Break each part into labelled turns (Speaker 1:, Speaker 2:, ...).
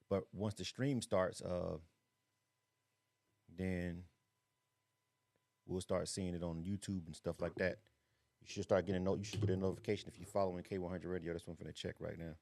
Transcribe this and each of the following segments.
Speaker 1: But once the stream starts, then we'll start seeing it on YouTube and stuff like that. You should start getting you should get a notification if you're following K100 Radio. That's what I'm gonna check right now.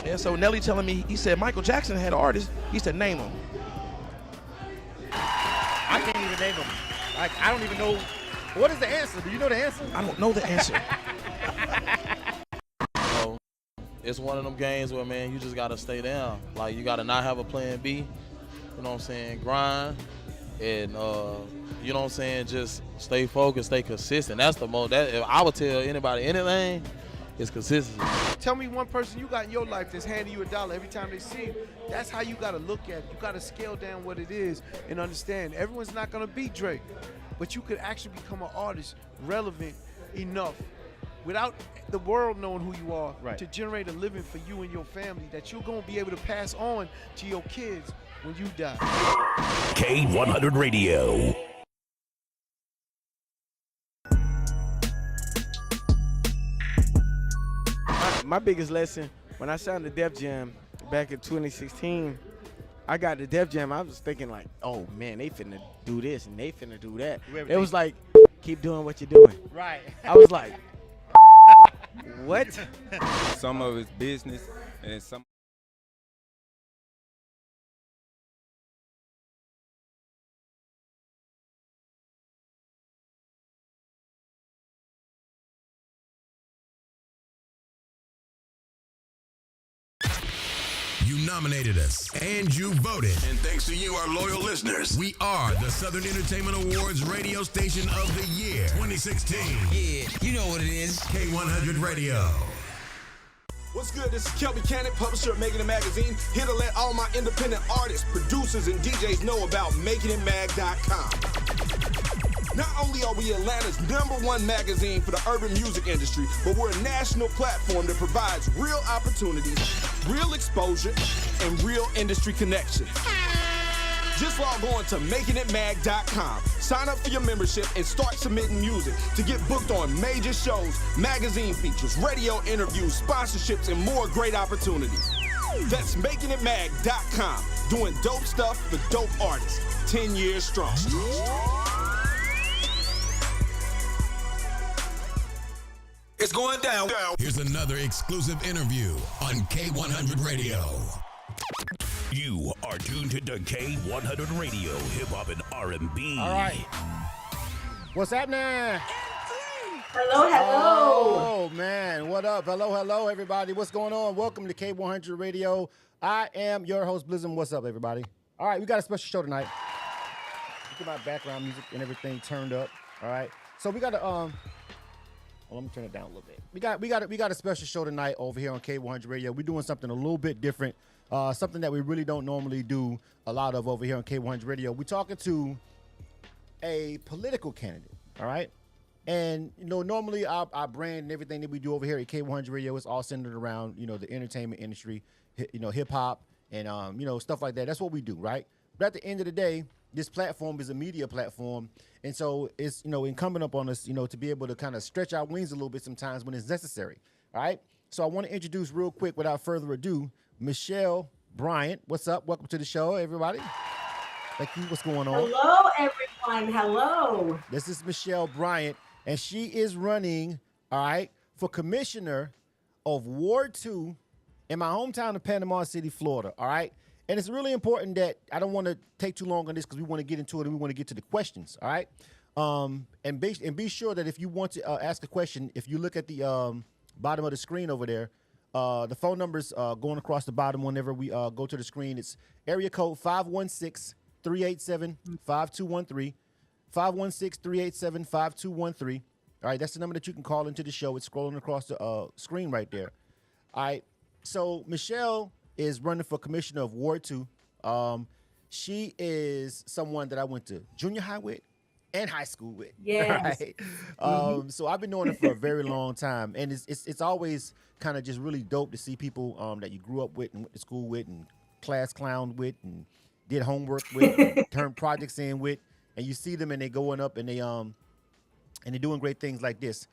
Speaker 2: And so Nelly telling me, he said Michael Jackson had artists. He said name them.
Speaker 1: I can't even name them. Like I don't even know. What is the answer? Do you know the answer?
Speaker 2: I don't know the answer.
Speaker 3: So it's one of them games where, man, you just got to stay down. Like, you got to not have a plan B. You know what I'm saying? Grind. And, you know what I'm saying? Just stay focused, stay consistent. That's the most, if I would tell anybody anything, it's consistency.
Speaker 4: Tell me one person you got in your life that's handing you $1 every time they see you. That's how you got to look at it. You got to scale down what it is and understand everyone's not going to be Drake, but you could actually become an artist relevant enough without the world knowing who you are,
Speaker 1: right,
Speaker 4: to generate a living for you and your family that you're going to be able to pass on to your kids when you die.
Speaker 5: K100 Radio.
Speaker 6: My biggest lesson, when I signed the Def Jam back in 2016, I got the Def Jam, I was thinking like, oh man, they finna do this and they finna do that. It was like, keep doing what you're doing.
Speaker 1: Right.
Speaker 6: I was like, what?
Speaker 7: Some of it's business and some
Speaker 8: nominated us, and you voted.
Speaker 5: And thanks to you, our loyal listeners,
Speaker 8: We are the Southern Entertainment Awards Radio Station of the Year 2016.
Speaker 9: Yeah, you know what it is.
Speaker 8: K100 Radio.
Speaker 10: What's good? This is Kelby Cannon, publisher of Making It Magazine, here to let all my independent artists, producers, and DJs know about MakingItMag.com. Not only are we Atlanta's #1 magazine for the urban music industry, but we're a national platform that provides real opportunities, real exposure, and real industry connection. Just log on to MakingItMag.com. Sign up for your membership and start submitting music to get booked on major shows, magazine features, radio interviews, sponsorships, and more great opportunities. That's MakingItMag.com. Doing dope stuff for dope artists. 10 years strong.
Speaker 5: it's going down.
Speaker 8: Here's another exclusive interview on K100 Radio.
Speaker 5: You are tuned to K100 Radio, hip hop and R&B.
Speaker 1: All right. What's happening?
Speaker 11: Hello.
Speaker 1: Oh, man. What up? Hello, everybody. What's going on? Welcome to K100 Radio. I am your host, Blizzum. What's up, everybody? All right, we got a special show tonight. Look at my background music and everything turned up. All right. So we got a well, let me turn it down a little bit. We got a special show tonight over here on K100 Radio. We're doing something a little bit different. Something that we really don't normally do a lot of over here on K100 Radio. We're talking to a political candidate, all right? And, normally our brand and everything that we do over here at K100 Radio is all centered around, the entertainment industry, hip-hop and, stuff like that. That's what we do, right? But at the end of the day, this platform is a media platform. And so it's, incumbent upon us, to be able to kind of stretch our wings a little bit sometimes when it's necessary, all right? So I want to introduce real quick, without further ado, Michelle Bryant. What's up? Welcome to the show, everybody. Thank you. What's going on?
Speaker 11: Hello, everyone. Hello.
Speaker 1: This is Michelle Bryant, and she is running, all right, for commissioner of Ward 2 in my hometown of Panama City, Florida, all right? And it's really important that I don't want to take too long on this because we want to get into it and we want to get to the questions, all right? And be sure that if you want to ask a question, if you look at the bottom of the screen over there, the phone number's going across the bottom whenever we go to the screen. It's area code 516-387-5213. 516-387-5213. All right, that's the number that you can call into the show. It's scrolling across the screen right there. All right, so Michelle is running for commissioner of Ward 2. She is someone that I went to junior high with and high school with.
Speaker 11: Yes.
Speaker 1: Right? So I've been doing it for a very long time, and it's always kind of just really dope to see people that you grew up with and went to school with and class clowned with and did homework with and turned projects in with, and you see them and they going up and they're doing great things like this.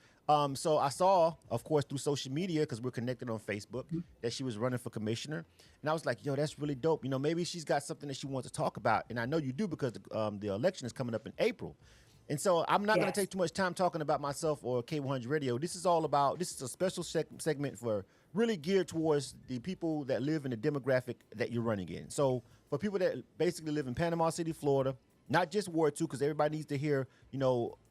Speaker 1: So I saw, of course, through social media, because we're connected on Facebook, that she was running for commissioner. And I was like, yo, that's really dope. Maybe she's got something that she wants to talk about. And I know you do because the election is coming up in April. And so I'm not going to take too much time talking about myself or K100 Radio. This is a special segment for really geared towards the people that live in the demographic that you're running in. So for people that basically live in Panama City, Florida, not just Ward 2, because everybody needs to hear,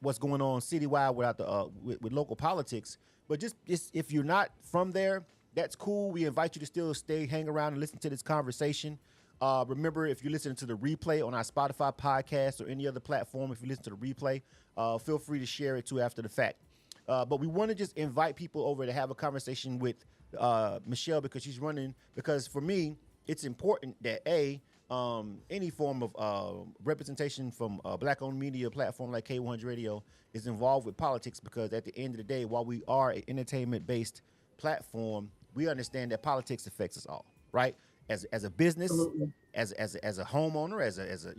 Speaker 1: what's going on citywide without the with local politics. But just if you're not from there, that's cool. We invite you to still hang around and listen to this conversation. Remember, if you're listening to the replay on our Spotify podcast or any other platform, if you listen to the replay, feel free to share it too after the fact. But we want to just invite people over to have a conversation with Michelle because she's running. Because for me, it's important that any form of representation from a black-owned media platform like K100 Radio is involved with politics, because at the end of the day, while we are an entertainment-based platform, we understand that politics affects us all, right? As a business, as a homeowner, as a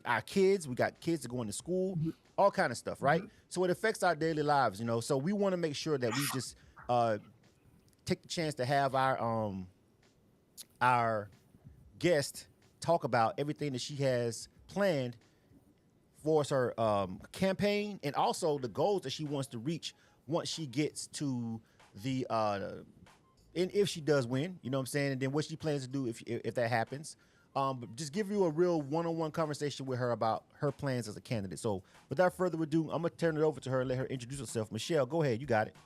Speaker 1: our kids, we got kids that go into school, all kind of stuff, right? So it affects our daily lives, So we want to make sure that we just take the chance to have our guest talk about everything that she has planned for her campaign, and also the goals that she wants to reach once she gets to the and if she does win, you know what I'm saying, and then what she plans to do if that happens. But just give you a real one-on-one conversation with her about her plans as a candidate. So without further ado, I'm gonna turn it over to her and let her introduce herself. Michelle, go ahead, you got it.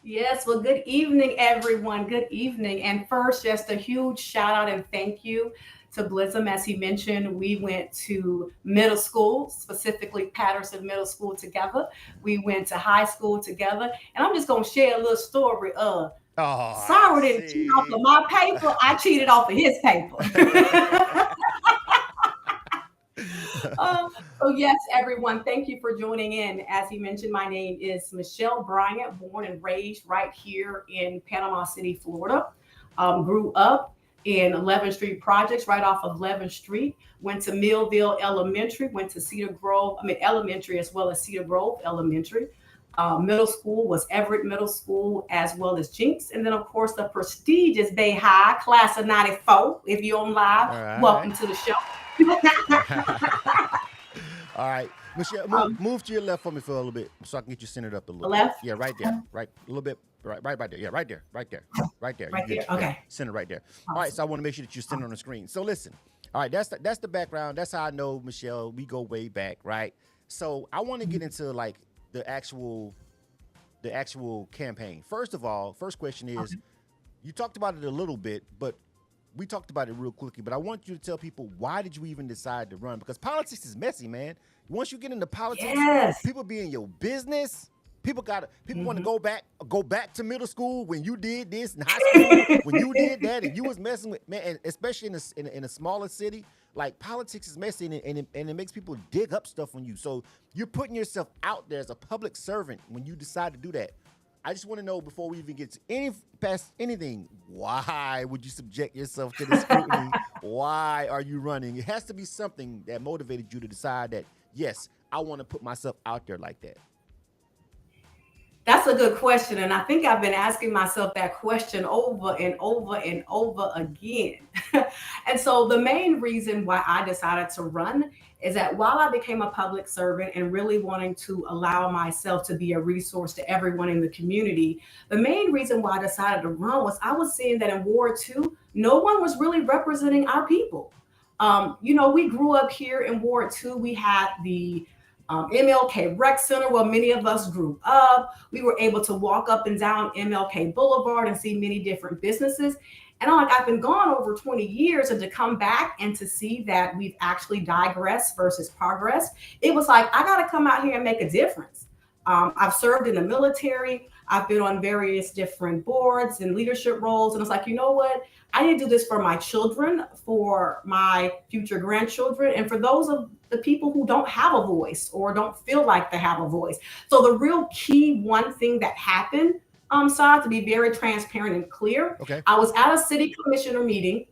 Speaker 11: Yes, well, good evening, everyone. Good evening. And first, just a huge shout out and thank you to Blizzum. As he mentioned, we went to middle school, specifically Patterson Middle School together. We went to high school together. And I'm just going to share a little story. Sorry didn't cheat off of my paper. I cheated off of his paper. So yes, everyone, thank you for joining in. As he mentioned, my name is Michelle Bryant, born and raised right here in Panama City, Florida. Grew up in 11th Street Projects, right off of 11th Street. Went to Millville Elementary, went to Elementary as well as Cedar Grove Elementary. Middle school was Everett Middle School as well as Jinx. And then, of course, the prestigious Bay High, class of 94. If you're on live, welcome to the show.
Speaker 1: All right, Michelle, move to your left for me for a little bit so I can get you centered up a little.
Speaker 11: Left?
Speaker 1: Yeah, right there. Right, a little bit. Right there. Yeah, right there. Right there.
Speaker 11: Right there.
Speaker 1: Yeah,
Speaker 11: Okay.
Speaker 1: center right there.
Speaker 11: Awesome.
Speaker 1: All right, so I want to make sure that you're centered on the screen. So listen. All right, that's the background. That's how I know Michelle. We go way back, right? So I want to get into like the actual campaign. First of all, first question is, you talked about it a little bit, but we talked about it real quickly, but I want you to tell people, why did you even decide to run? Because politics is messy, man. Once you get into politics, people be in your business. People want to go back to middle school when you did this, in high school when you did that, and you was messing with, man, and especially in a smaller city. Like, politics is messy, and it makes people dig up stuff on you. So you're putting yourself out there as a public servant when you decide to do that. I just want to know, before we even get to past anything, why would you subject yourself to this scrutiny? Why are you running? It has to be something that motivated you to decide that, yes, I want to put myself out there like that.
Speaker 11: That's a good question. And I think I've been asking myself that question over and over and over again. And so the main reason why I decided to run is that while I became a public servant and really wanting to allow myself to be a resource to everyone in the community, the main reason why I decided to run was I was seeing that in Ward 2, no one was really representing our people. We grew up here in Ward 2. We had the MLK Rec Center, where many of us grew up. We were able to walk up and down MLK Boulevard and see many different businesses. And I've been gone over 20 years, and to come back and to see that we've actually digressed versus progress, it was like, I got to come out here and make a difference. I've served in the military. I've been on various different boards and leadership roles. And it's like, you know what? I need to do this for my children, for my future grandchildren, and for those of the people who don't have a voice or don't feel like they have a voice. So the real key one thing that happened, Saad, to be very transparent and clear, I was at a city commissioner meeting.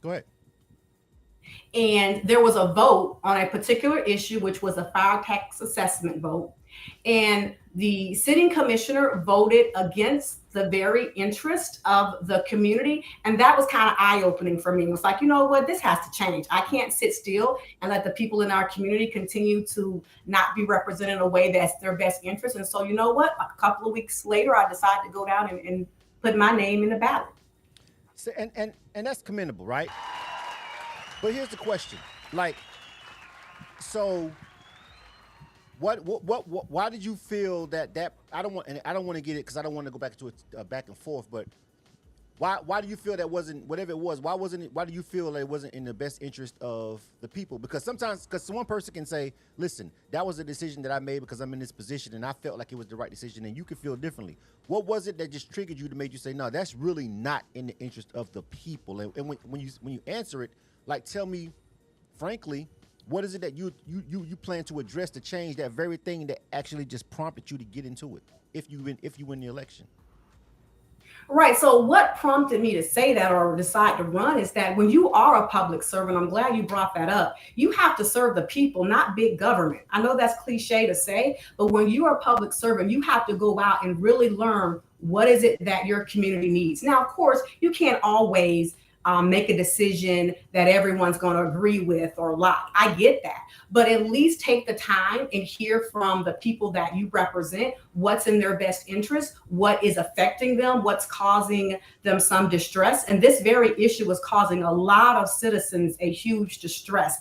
Speaker 1: Go ahead.
Speaker 11: And there was a vote on a particular issue, which was a fire tax assessment vote. And the sitting commissioner voted against the very interest of the community. And that was kind of eye-opening for me. It was like, you know what, this has to change. I can't sit still and let the people in our community continue to not be represented in a way that's their best interest. And so, you know what, a couple of weeks later, I decided to go down and put my name in the ballot.
Speaker 1: So, and that's commendable, right? But here's the question. Like, so why did you feel that I don't want to get it, because I don't want to go back to a back and forth, but why do you feel that wasn't, whatever it was, why do you feel that it wasn't in the best interest of the people? Because one person can say, listen, that was a decision that I made because I'm in this position and I felt like it was the right decision, and you can feel differently. What was it that just triggered you to make you say, no, that's really not in the interest of the people? And when you answer it, like, tell me frankly, what is it that you plan to address to change that very thing that actually just prompted you to get into it if you win the election?
Speaker 11: Right. So what prompted me to say that or decide to run is that when you are a public servant, I'm glad you brought that up, you have to serve the people, not big government. I know that's cliche to say, but when you are a public servant, you have to go out and really learn what is it that your community needs. Now, of course, you can't always make a decision that everyone's going to agree with or like. I get that. But at least take the time and hear from the people that you represent what's in their best interest, what is affecting them, what's causing them some distress. And this very issue is causing a lot of citizens a huge distress.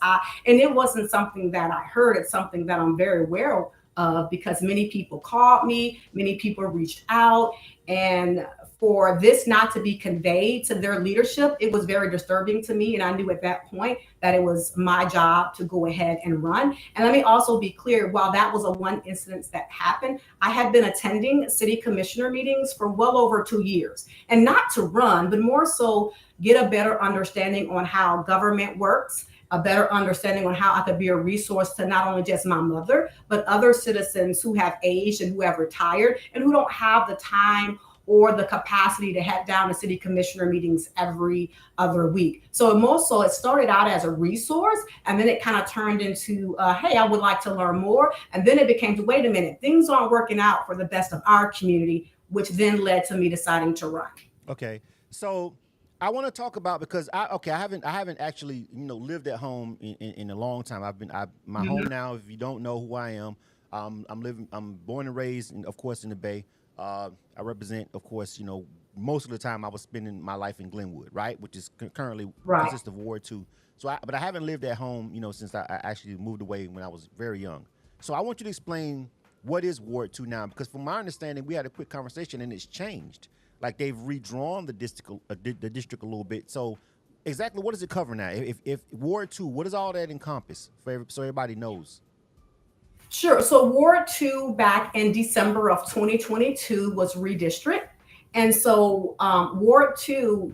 Speaker 11: And it wasn't something that I heard. It's something that I'm very aware of, because many people called me, many people reached out, and for this not to be conveyed to their leadership, it was very disturbing to me. And I knew at that point that it was my job to go ahead and run. And let me also be clear, while that was a one incident that happened, I had been attending city commissioner meetings for well over 2 years, and not to run, but more so get a better understanding on how government works, a better understanding on how I could be a resource to not only just my mother, but other citizens who have aged and who have retired and who don't have the time or the capacity to head down to city commissioner meetings every other week. So it started out as a resource, and then it kind of turned into, hey, I would like to learn more. And then it became, wait a minute, things aren't working out for the best of our community, which then led to me deciding to run.
Speaker 1: Okay, so I want to talk about, because I haven't actually lived at home in a long time. My home now. If you don't know who I am, I'm born and raised, of course, in the Bay. I represent, of course, most of the time I was spending my life in Glenwood, right, which is currently consists of Ward 2. But I haven't lived at home, since I actually moved away when I was very young. So I want you to explain what is Ward 2 now, because from my understanding, we had a quick conversation and it's changed. Like they've redrawn the district a little bit. So exactly what does it cover now? If Ward 2, what does all that encompass so everybody knows?
Speaker 11: Sure. So Ward 2 back in December of 2022 was redistricted. And so Ward 2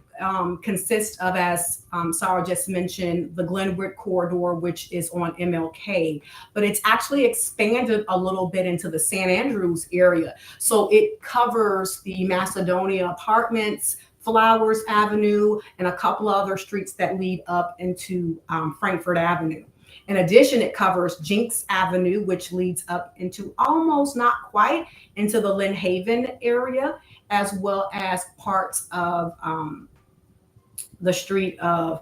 Speaker 11: consists of, as Sarah just mentioned, the Glenwood corridor, which is on MLK, but it's actually expanded a little bit into the St. Andrews area. So it covers the Macedonia Apartments, Flowers Avenue, and a couple of other streets that lead up into Frankfurt Avenue. In addition, it covers Jinks Avenue, which leads up into almost, not quite, into the Lynn Haven area, as well as parts of the street of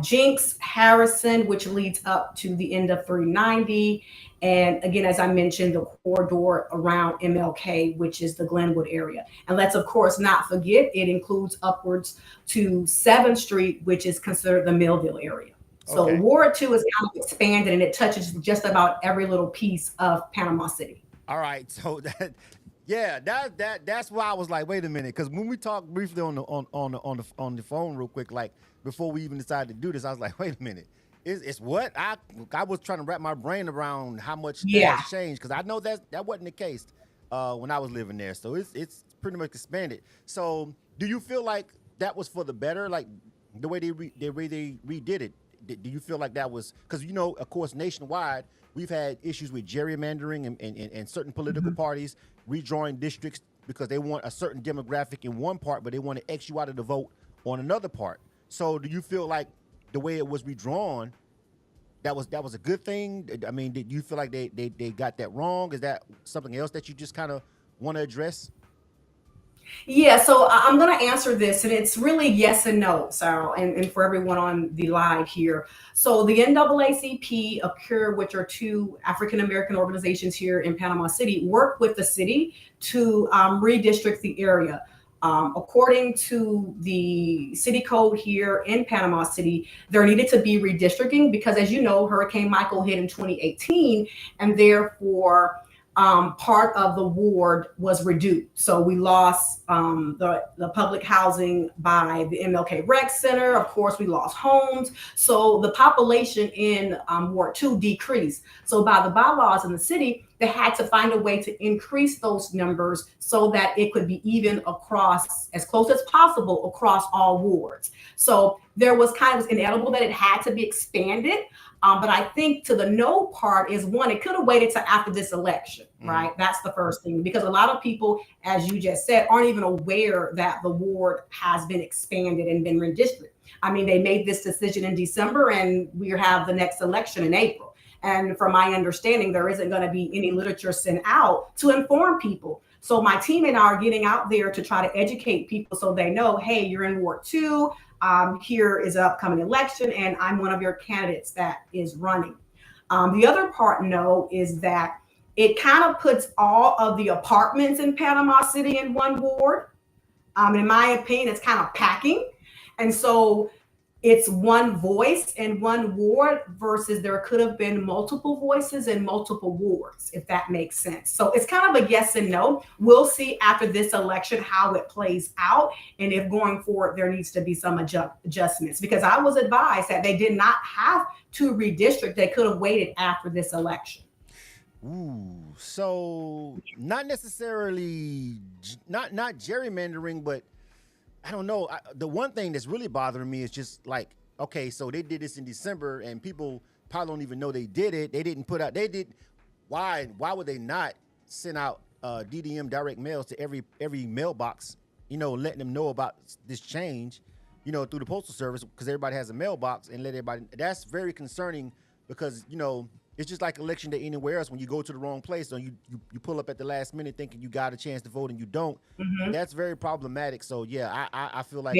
Speaker 11: Jinks, Harrison, which leads up to the end of 390. And again, as I mentioned, the corridor around MLK, which is the Glenwood area. And let's, of course, not forget, it includes upwards to 7th Street, which is considered the Millville area. So Ward 2 is kind of expanded, and it touches just about every little piece of Panama City.
Speaker 1: All right, so that's why I was like, wait a minute, because when we talked briefly on the phone real quick, like before we even decided to do this, I was like, wait a minute, it's what I was trying to wrap my brain around how much that has changed, because I know that wasn't the case when I was living there. So it's pretty much expanded. So do you feel like that was for the better, like the way they redid it? Do you feel like that was, because of course, nationwide, we've had issues with gerrymandering and certain political parties redrawing districts because they want a certain demographic in one part, but they want to X you out of the vote on another part. So do you feel like the way it was redrawn, that was a good thing? I mean, did you feel like they got that wrong? Is that something else that you just kind of want to address?
Speaker 11: Yeah, so I'm going to answer this, and it's really yes and no, Sarah, and for everyone on the live here. So the NAACP, APURE, which are two African-American organizations here in Panama City, work with the city to redistrict the area. According to the city code here in Panama City, there needed to be redistricting because, as you know, Hurricane Michael hit in 2018, and therefore part of the ward was reduced. So we lost the public housing by the MLK Rec Center. Of course, we lost homes. So the population in Ward 2 decreased. So by the bylaws in the city, they had to find a way to increase those numbers so that it could be even across, as close as possible, across all wards. So there was inevitable that it had to be expanded. But I think to the no part is, one, it could have waited till after this election, right? That's the first thing, because a lot of people, as you just said, aren't even aware that the ward has been expanded and been redistricted. I mean, they made this decision in December, and we have the next election in April. And from my understanding, there isn't going to be any literature sent out to inform people. So my team and I are getting out there to try to educate people so they know, hey, you're in Ward 2. Here is an upcoming election, and I'm one of your candidates that is running. The other part, no, is that it kind of puts all of the apartments in Panama City in one ward. In my opinion, it's kind of packing. And so it's one voice in one ward versus there could have been multiple voices in multiple wards, if that makes sense. So it's kind of a yes and no. We'll see after this election how it plays out, and if going forward there needs to be some adjustments, because I was advised that they did not have to redistrict. They could have waited after this election.
Speaker 1: Ooh, so not necessarily not gerrymandering, but I don't know. The one thing that's really bothering me is just like, okay, so they did this in December, and people probably don't even know they did it. They didn't put out. They did. Why would they not send out DDM direct mails to every mailbox? You know, letting them know about this change. You know, through the postal service, because everybody has a mailbox, and let everybody. That's very concerning because it's just like election day anywhere else. When you go to the wrong place, or you pull up at the last minute thinking you got a chance to vote and you don't. Mm-hmm. That's very problematic. So yeah, I feel like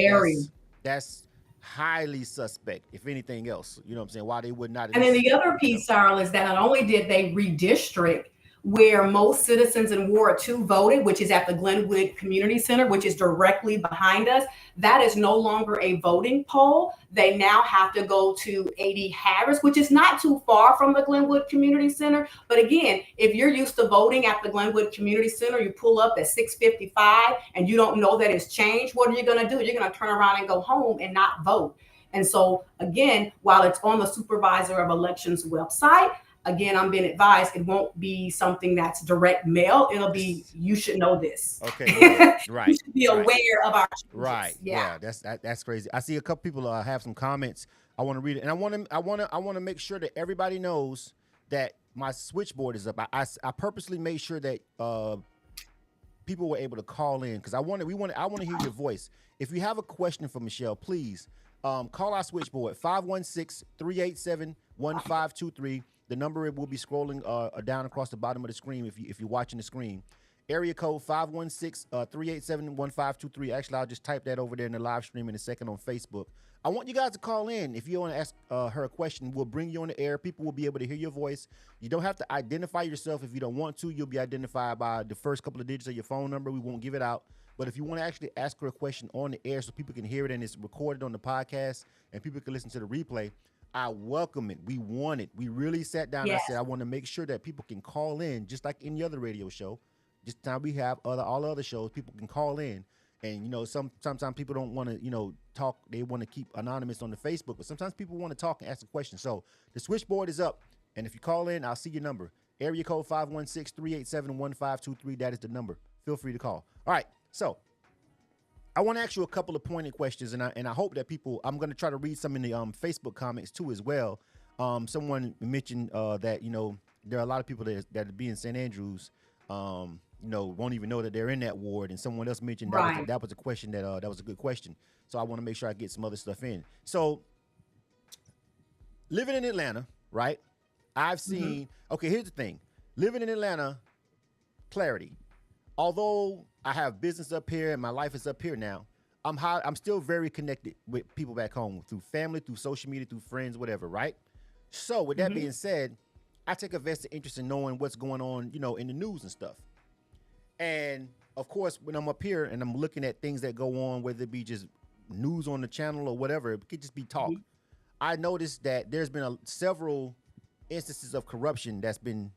Speaker 1: that's highly suspect, if anything else. You know what I'm saying? Why they would not.
Speaker 11: And then the other piece, Sarah, is that not only did they redistrict where most citizens in Ward 2 voted, which is at the Glenwood Community Center, which is directly behind us, that is no longer a voting poll. They now have to go to 80 Harris, which is not too far from the Glenwood Community Center. But again, if you're used to voting at the Glenwood Community Center, you pull up at 6:55 and you don't know that it's changed, what are you going to do? You're going to turn around and go home and not vote. And so again, while it's on the Supervisor of Elections website, again, I'm being advised it won't be something that's direct mail. It'll be, you should know this.
Speaker 1: Okay, right.
Speaker 11: You should be aware of our changes.
Speaker 1: Right. Yeah. That's crazy. I see a couple people have some comments. I want to read it, and I want to make sure that everybody knows that my switchboard is up. I purposely made sure that people were able to call in because I want to hear your voice. If you have a question for Michelle, please call our switchboard 516-387-1523. The number will be scrolling down across the bottom of the screen if you're watching the screen. Area code 516-387-1523. Actually, I'll just type that over there in the live stream in a second on Facebook. I want you guys to call in. If you want to ask her a question, we'll bring you on the air. People will be able to hear your voice. You don't have to identify yourself if you don't want to. You'll be identified by the first couple of digits of your phone number. We won't give it out. But if you want to actually ask her a question on the air so people can hear it and it's recorded on the podcast and people can listen to the replay, I welcome it. We want it. We really sat down and I said, I want to make sure that people can call in just like any other radio show. Just time we have all other shows, people can call in. And, sometimes people don't want to, talk. They want to keep anonymous on the Facebook, but sometimes people want to talk and ask a question. So the switchboard is up. And if you call in, I'll see your number. Area code 516-387-1523. That is the number. Feel free to call. All right. So I want to ask you a couple of pointed questions, and I hope that people. I'm going to try to read some in the Facebook comments too as well. Someone mentioned that there are a lot of people that be in St. Andrews, won't even know that they're in that ward, and someone else mentioned that was a question that was a good question. So I want to make sure I get some other stuff in. So living in Atlanta, right? I've seen. Okay, here's the thing: living in Atlanta, clarity. Although I have business up here and my life is up here now, I'm still very connected with people back home through family, through social media, through friends, whatever, right? So with that being said, I take a vested interest in knowing what's going on, in the news and stuff. And of course, when I'm up here and I'm looking at things that go on, whether it be just news on the channel or whatever, it could just be talk. I noticed that there's been several instances of corruption that's been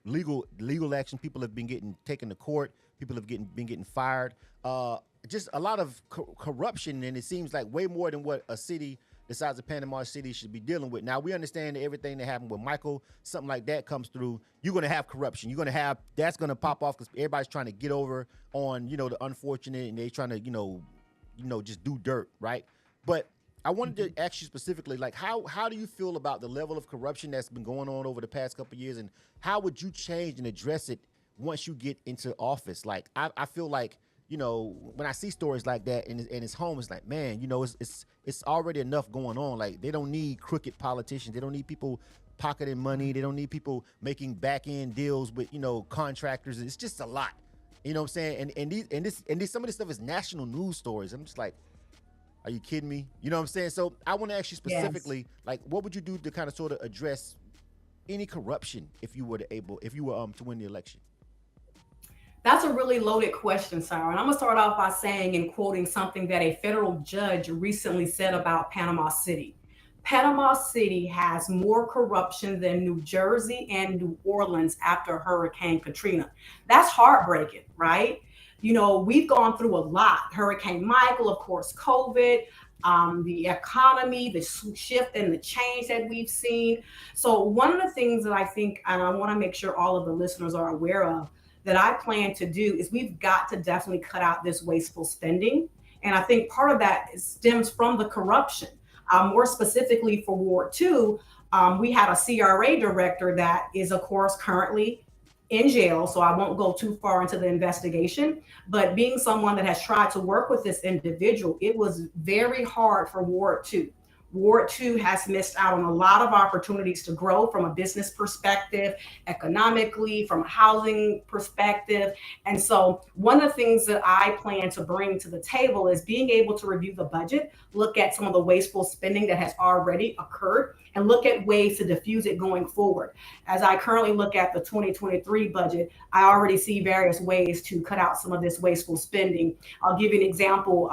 Speaker 1: legal action. People have been getting taken to court. People have been getting fired. Just a lot of corruption, and it seems like way more than what a city the size of Panama City should be dealing with. Now, we understand that everything that happened with Michael, something like that comes through, you're going to have corruption. That's going to pop off because everybody's trying to get over on, the unfortunate, and they're trying to, just do dirt, right? But I wanted to ask you specifically, like, how do you feel about the level of corruption that's been going on over the past couple of years, and how would you change and address it once you get into office? Like, I feel like, when I see stories like that and it's home, it's like, man, it's already enough going on. Like, they don't need crooked politicians. They don't need people pocketing money. They don't need people making back end deals with, contractors. It's just a lot. You know what I'm saying? And some of this stuff is national news stories. I'm just like, are you kidding me? You know what I'm saying? So I want to ask you specifically, like, what would you do to kind of sort of address any corruption if you were to win the election?
Speaker 11: That's a really loaded question, Sarah. And I'm going to start off by saying and quoting something that a federal judge recently said about Panama City. Panama City has more corruption than New Jersey and New Orleans after Hurricane Katrina. That's heartbreaking, right? You know, we've gone through a lot. Hurricane Michael, of course, COVID, the economy, the shift and the change that we've seen. So, one of the things that I think, and I want to make sure all of the listeners are aware of, that I plan to do is we've got to definitely cut out this wasteful spending. And I think part of that stems from the corruption. More specifically for Ward 2, we had a CRA director that is, of course, currently in jail. So I won't go too far into the investigation. But being someone that has tried to work with this individual, it was very hard for Ward 2. Ward 2 has missed out on a lot of opportunities to grow from a business perspective, economically, from a housing perspective. And so one of the things that I plan to bring to the table is being able to review the budget, look at some of the wasteful spending that has already occurred, and look at ways to diffuse it going forward. As I currently look at the 2023 budget, I already see various ways to cut out some of this wasteful spending. I'll give you an example.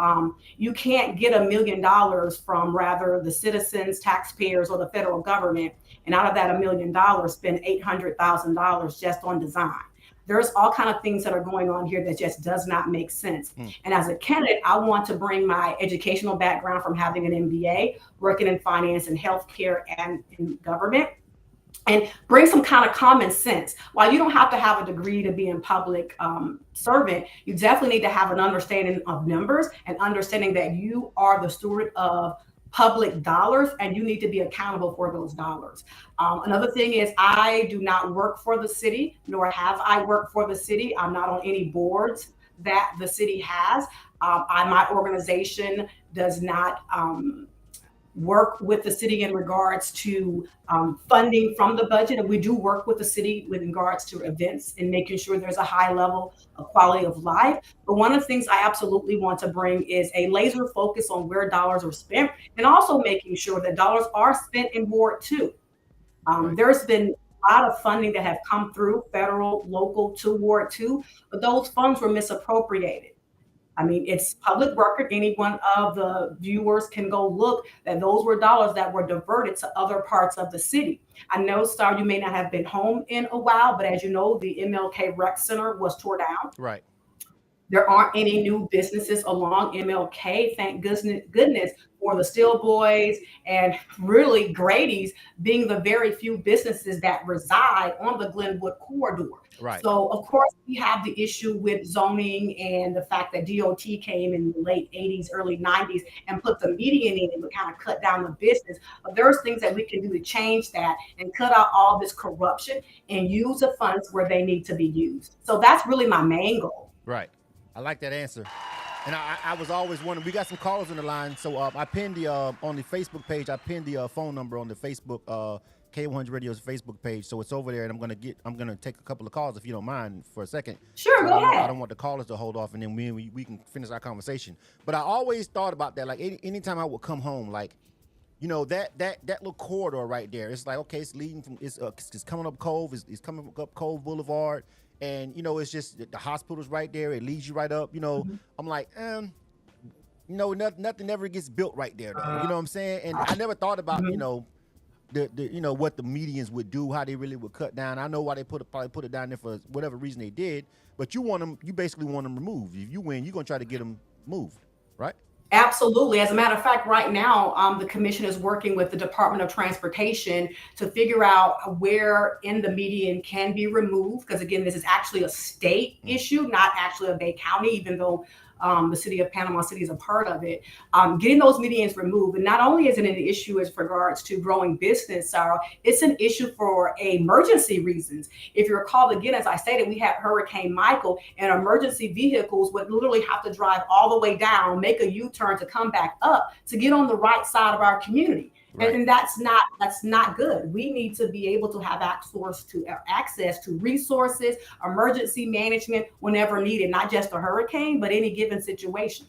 Speaker 11: You can't get $1 million from rather the citizens, taxpayers, or the federal government, and out of that $1 million, spend $800,000 just on design. There's all kind of things that are going on here that just does not make sense. And as a candidate, I want to bring my educational background from having an MBA, working in finance and healthcare and in government, and bring some kind of common sense. While you don't have to have a degree to be in public servant, you definitely need to have an understanding of numbers and understanding that you are the steward of public dollars and you need to be accountable for those dollars. Another thing is I do not work for the city, nor have I worked for the city. I'm not on any boards that the city has. My organization does not work with the city in regards to funding from the budget. And we do work with the city with regards to events and making sure there's a high level of quality of life. But one of the things I absolutely want to bring is a laser focus on where dollars are spent and also making sure that dollars are spent in Ward 2. There's been a lot of funding that have come through federal, local to Ward 2, but those funds were misappropriated. I mean, it's public record. Any one of the viewers can go look that those were dollars that were diverted to other parts of the city. I know, Star, you may not have been home in a while, but as you know, the MLK Rec Center was tore down.
Speaker 1: Right.
Speaker 11: There aren't any new businesses along MLK, thank goodness for the Steel Boys and really Grady's being the very few businesses that reside on the Glenwood corridor.
Speaker 1: Right.
Speaker 11: So, of course, we have the issue with zoning and the fact that DOT came in the late 80s, early 90s and put the median in and kind of cut down the business. But there's things that we can do to change that and cut out all this corruption and use the funds where they need to be used. So that's really my main goal.
Speaker 1: Right. I like that answer. And I was always wondering, we got some callers on the line. So I pinned the, on the Facebook page, I pinned the phone number on the Facebook, K100 Radio's Facebook page. So it's over there and I'm going to take a couple of calls if you don't mind for a second.
Speaker 11: Sure, go ahead.
Speaker 1: I don't want the callers to hold off and then we can finish our conversation. But I always thought about that. Like anytime I would come home, like, you know, that little corridor right there, it's like, okay, it's leading from, it's coming up Cove, it's coming up Cove Boulevard. And, you know, it's just the hospital's right there. It leads you right up. You know, I'm like, you know, nothing ever gets built right there, though. You know what I'm saying? And I never thought about, you know, the you know, what the medians would do, how they really would cut down. I know why they probably put it down there for whatever reason they did. But you basically want them removed. If you win, you're going to try to get them moved, right?
Speaker 11: Absolutely. As a matter of fact, right now, the commission is working with the Department of Transportation to figure out where in the median can be removed. Because again, this is actually a state issue, not actually a Bay County, even though the city of Panama City is a part of it. Getting those medians removed, and not only is it an issue as regards to growing business, Sarah, it's an issue for emergency reasons. If you recall, again, as I stated, we had Hurricane Michael, and emergency vehicles would literally have to drive all the way down, make a U-turn to come back up to get on the right side of our community. Right. And that's not good. We need to be able to have access to resources, emergency management whenever needed, not just a hurricane, but any given situation.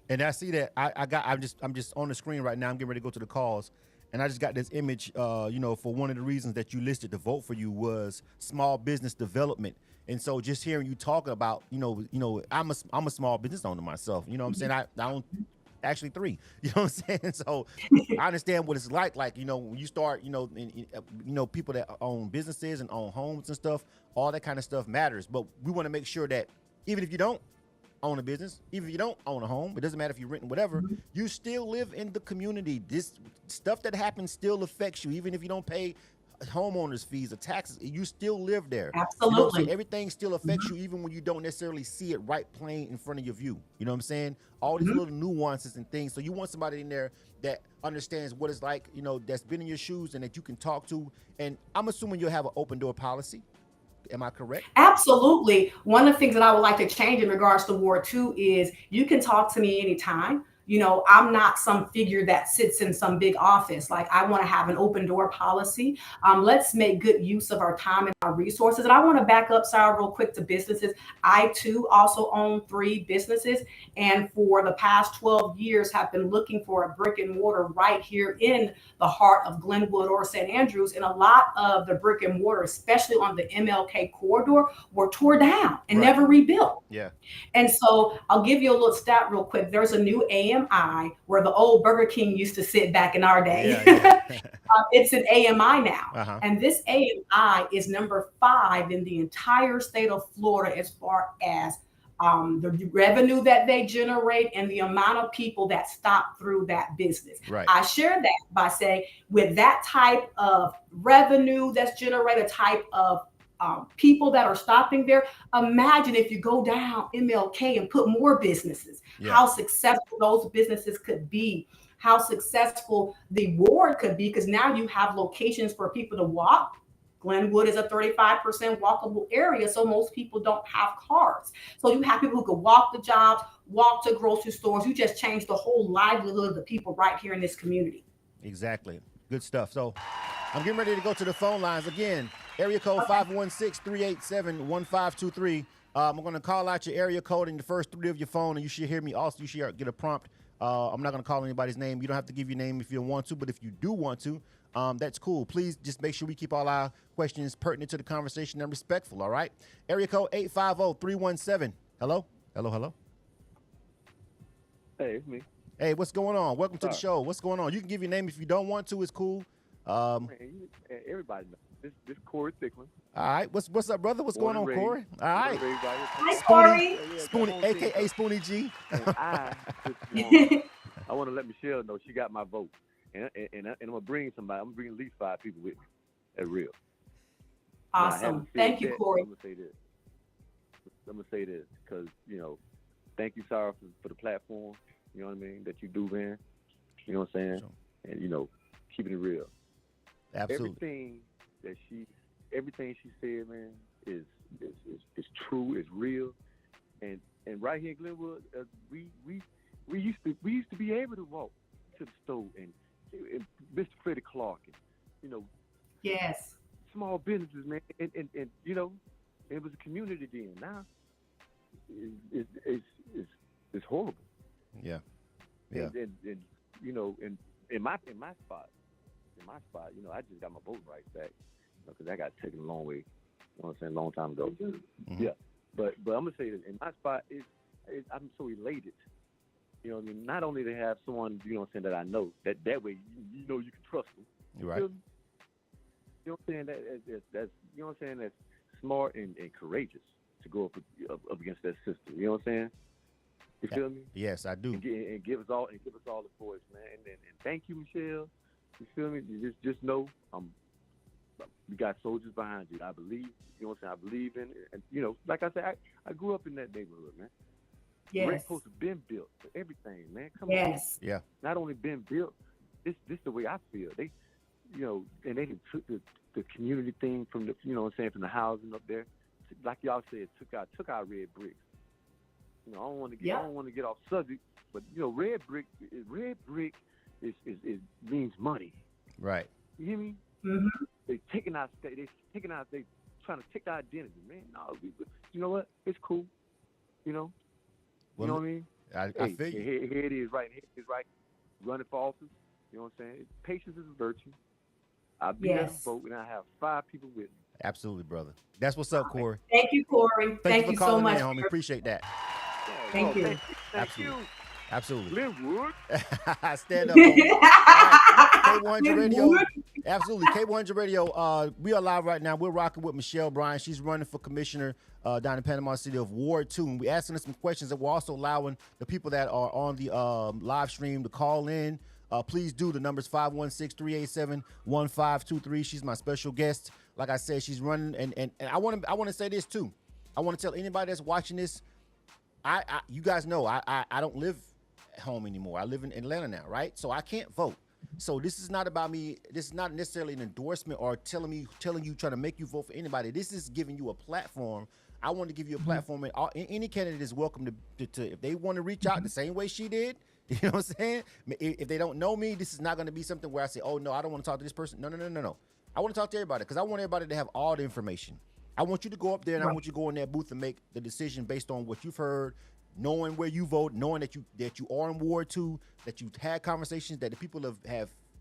Speaker 1: And I see that I'm just on the screen right now. I'm getting ready to go to the calls, and I just got this image, for one of the reasons that you listed to vote for you was small business development. And so just hearing you talk about, I'm a small business owner myself. You know what I'm saying? I don't actually 3. You know what I'm saying? So I understand what it's like. Like, when you start, people that own businesses and own homes and stuff, all that kind of stuff matters. But we want to make sure that even if you don't own a business, even if you don't own a home, it doesn't matter if you're renting, whatever, you still live in the community. This stuff that happens still affects you, even if you don't pay homeowners fees or taxes, you still live there.
Speaker 11: Absolutely.
Speaker 1: So everything still affects you, even when you don't necessarily see it right plain in front of your view. You know what I'm saying? All these little nuances and things. So you want somebody in there that understands what it's like, that's been in your shoes and that you can talk to. And I'm assuming you'll have an open door policy. Am I correct?
Speaker 11: Absolutely. One of the things that I would like to change in regards to Ward 2 is you can talk to me anytime. I'm not some figure that sits in some big office. Like, I want to have an open door policy. Let's make good use of our time and our resources. And I want to back up, Sarah, real quick to businesses. I too also own 3 businesses. And for the past 12 years have been looking for a brick and mortar right here in the heart of Glenwood or St. Andrews. And a lot of the brick and mortar, especially on the MLK corridor, were tore down and never rebuilt.
Speaker 1: Yeah.
Speaker 11: And so I'll give you a little stat real quick. There's a new AMI where the old Burger King used to sit back in our day. It's an AMI now. And this AMI is number 5 in the entire state of Florida as far as the revenue that they generate and the amount of people that stop through that business.
Speaker 1: Right.
Speaker 11: I share that by saying, with that type of revenue that's generated, type of people that are stopping there, imagine if you go down MLK and put more businesses, how successful those businesses could be, how successful the ward could be, because now you have locations for people to walk. Glenwood is a 35% walkable area, so most people don't have cars. So you have people who could walk to jobs, walk to grocery stores. You just changed the whole livelihood of the people right here in this community.
Speaker 1: Exactly. Good stuff. So I'm getting ready to go to the phone lines again. Area code 516-387-1523. I'm going to call out your area code and the first 3 of your phone, and you should hear me. Also, you should get a prompt. I'm not going to call anybody's name. You don't have to give your name if you don't want to, but if you do want to, that's cool. Please just make sure we keep all our questions pertinent to the conversation and respectful, all right? Area code 850-317. Hello? Hello?
Speaker 12: Hey, it's me.
Speaker 1: Hey, what's going on? Welcome to the show. What's going on? You can give your name if you don't want to. It's cool.
Speaker 12: Everybody knows. This Corey Thicklin.
Speaker 1: All right. What's up, brother? What's going on, Corey? All right.
Speaker 11: Hi, Corey.
Speaker 1: Spoony, a.k.a. Spoony G.
Speaker 12: I want to let Michelle know she got my vote. And I'm going to bring somebody. I'm going to bring at least 5 people with me. That's real.
Speaker 11: Awesome. Thank you, Corey.
Speaker 12: I'm going to say this because, thank you, Sarah, for the platform, you know what I mean, that you do, man. You know what I'm saying? Sure. And, keeping it real.
Speaker 1: Absolutely.
Speaker 12: Everything she said, man, is true, is real, and right here in Glenwood, we used to be able to walk to the store and Mr. Freddie Clark, and
Speaker 11: yes,
Speaker 12: small businesses, man, and it was a community then. Now it's horrible.
Speaker 1: Yeah.
Speaker 12: And in my spot, I just got my voting rights back because I got taken a long way. You know what I'm saying? A long time ago.
Speaker 1: Mm-hmm.
Speaker 12: Yeah. But I'm gonna say this. In my spot, I'm so elated. You know what I mean? Not only to have someone, you know what I'm saying, that I know, that way you can trust them.
Speaker 1: You're right.
Speaker 12: You know what I'm saying? That's you know what I'm saying? That's smart and courageous to go up against that system. You know what I'm saying? You feel me?
Speaker 1: Yes, I do.
Speaker 12: And give us all the voice, man. And thank you, Michelle. You feel me? You just know we got soldiers behind you. I believe, you know what I'm saying? I believe in it. And, like I said, I grew up in that neighborhood, man.
Speaker 11: Yes.
Speaker 12: Brick posts have been built for everything, man. Come
Speaker 11: on.
Speaker 1: Yeah.
Speaker 12: Not only been built, this the way I feel. They, and they took the community thing from the, you know what I'm saying, from the housing up there. Like y'all said, took our red bricks. I don't want to get off subject, but red brick is means money.
Speaker 1: Right.
Speaker 12: You hear me?
Speaker 11: Mm-hmm.
Speaker 12: They trying to take our identity, man. No, you know what? It's cool. You know what I mean?
Speaker 1: I feel you.
Speaker 12: Here it is, right? Here it is, right? Running for office. You know what I'm saying? Patience is a virtue. I'll be there to vote, and I have 5 people with me.
Speaker 1: Absolutely, brother. That's what's up, Corey.
Speaker 11: Thank you, Corey.
Speaker 1: Thank you for calling
Speaker 11: so much.
Speaker 1: in, homie. Appreciate that.
Speaker 11: Thank you.
Speaker 12: Thank you.
Speaker 1: Absolutely.
Speaker 12: Glenwood.
Speaker 1: Stand up. Homie. All right. K100 Radio. Absolutely. K100 Radio. We are live right now. We're rocking with Michelle Bryant. She's running for commissioner down in Panama City of Ward 2. And we're asking her some questions, and we're also allowing the people that are on the live stream to call in. Please do. The number's 516-387-1523. She's my special guest. Like I said, she's running, and I want to say this too. I want to tell anybody that's watching this, you guys know I don't live at home anymore. I live in Atlanta now, right? So I can't vote. So this is not about me. This is not necessarily an endorsement or telling you, trying to make you vote for anybody. This is giving you a platform. I want to give you a platform, and any candidate is welcome to if they want to reach out the same way she did. You know what I'm saying? If they don't know me, this is not going to be something where I say, oh, no, I don't want to talk to this person. No. I want to talk to everybody because I want everybody to have all the information. I want you to go up there and I want you to go in that booth and make the decision based on what you've heard, knowing where you vote, knowing that you are in Ward 2, that you've had conversations, that the people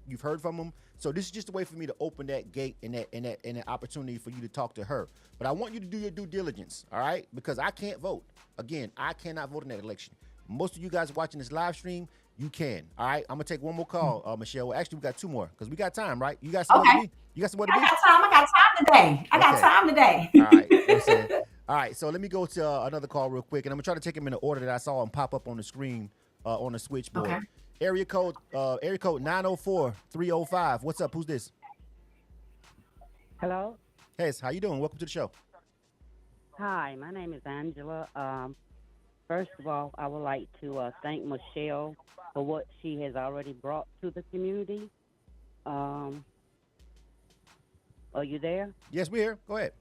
Speaker 1: you've heard from them. So this is just a way for me to open that gate and that opportunity for you to talk to her. But I want you to do your due diligence, all right? Because I can't vote. Again, I cannot vote in that election. Most of you guys watching this live stream, you can. All right, I'm gonna take one more call, Michelle. Well, actually, we got 2 more because we got time, right? You got somewhere to be? You got somewhere to be?
Speaker 11: I got time today. I got time today.
Speaker 1: All right. Listen. All right. So let me go to another call real quick, and I'm gonna try to take them in the order that I saw them pop up on the screen on the switchboard.
Speaker 11: Okay.
Speaker 1: Area code 904-305. What's up? Who's this?
Speaker 13: Hello.
Speaker 1: Hey, how you doing? Welcome to the show.
Speaker 13: Hi, my name is Angela. First of all, I would like to thank Michelle for what she has already brought to the community. Are you there?
Speaker 1: Yes, we're here. Go ahead.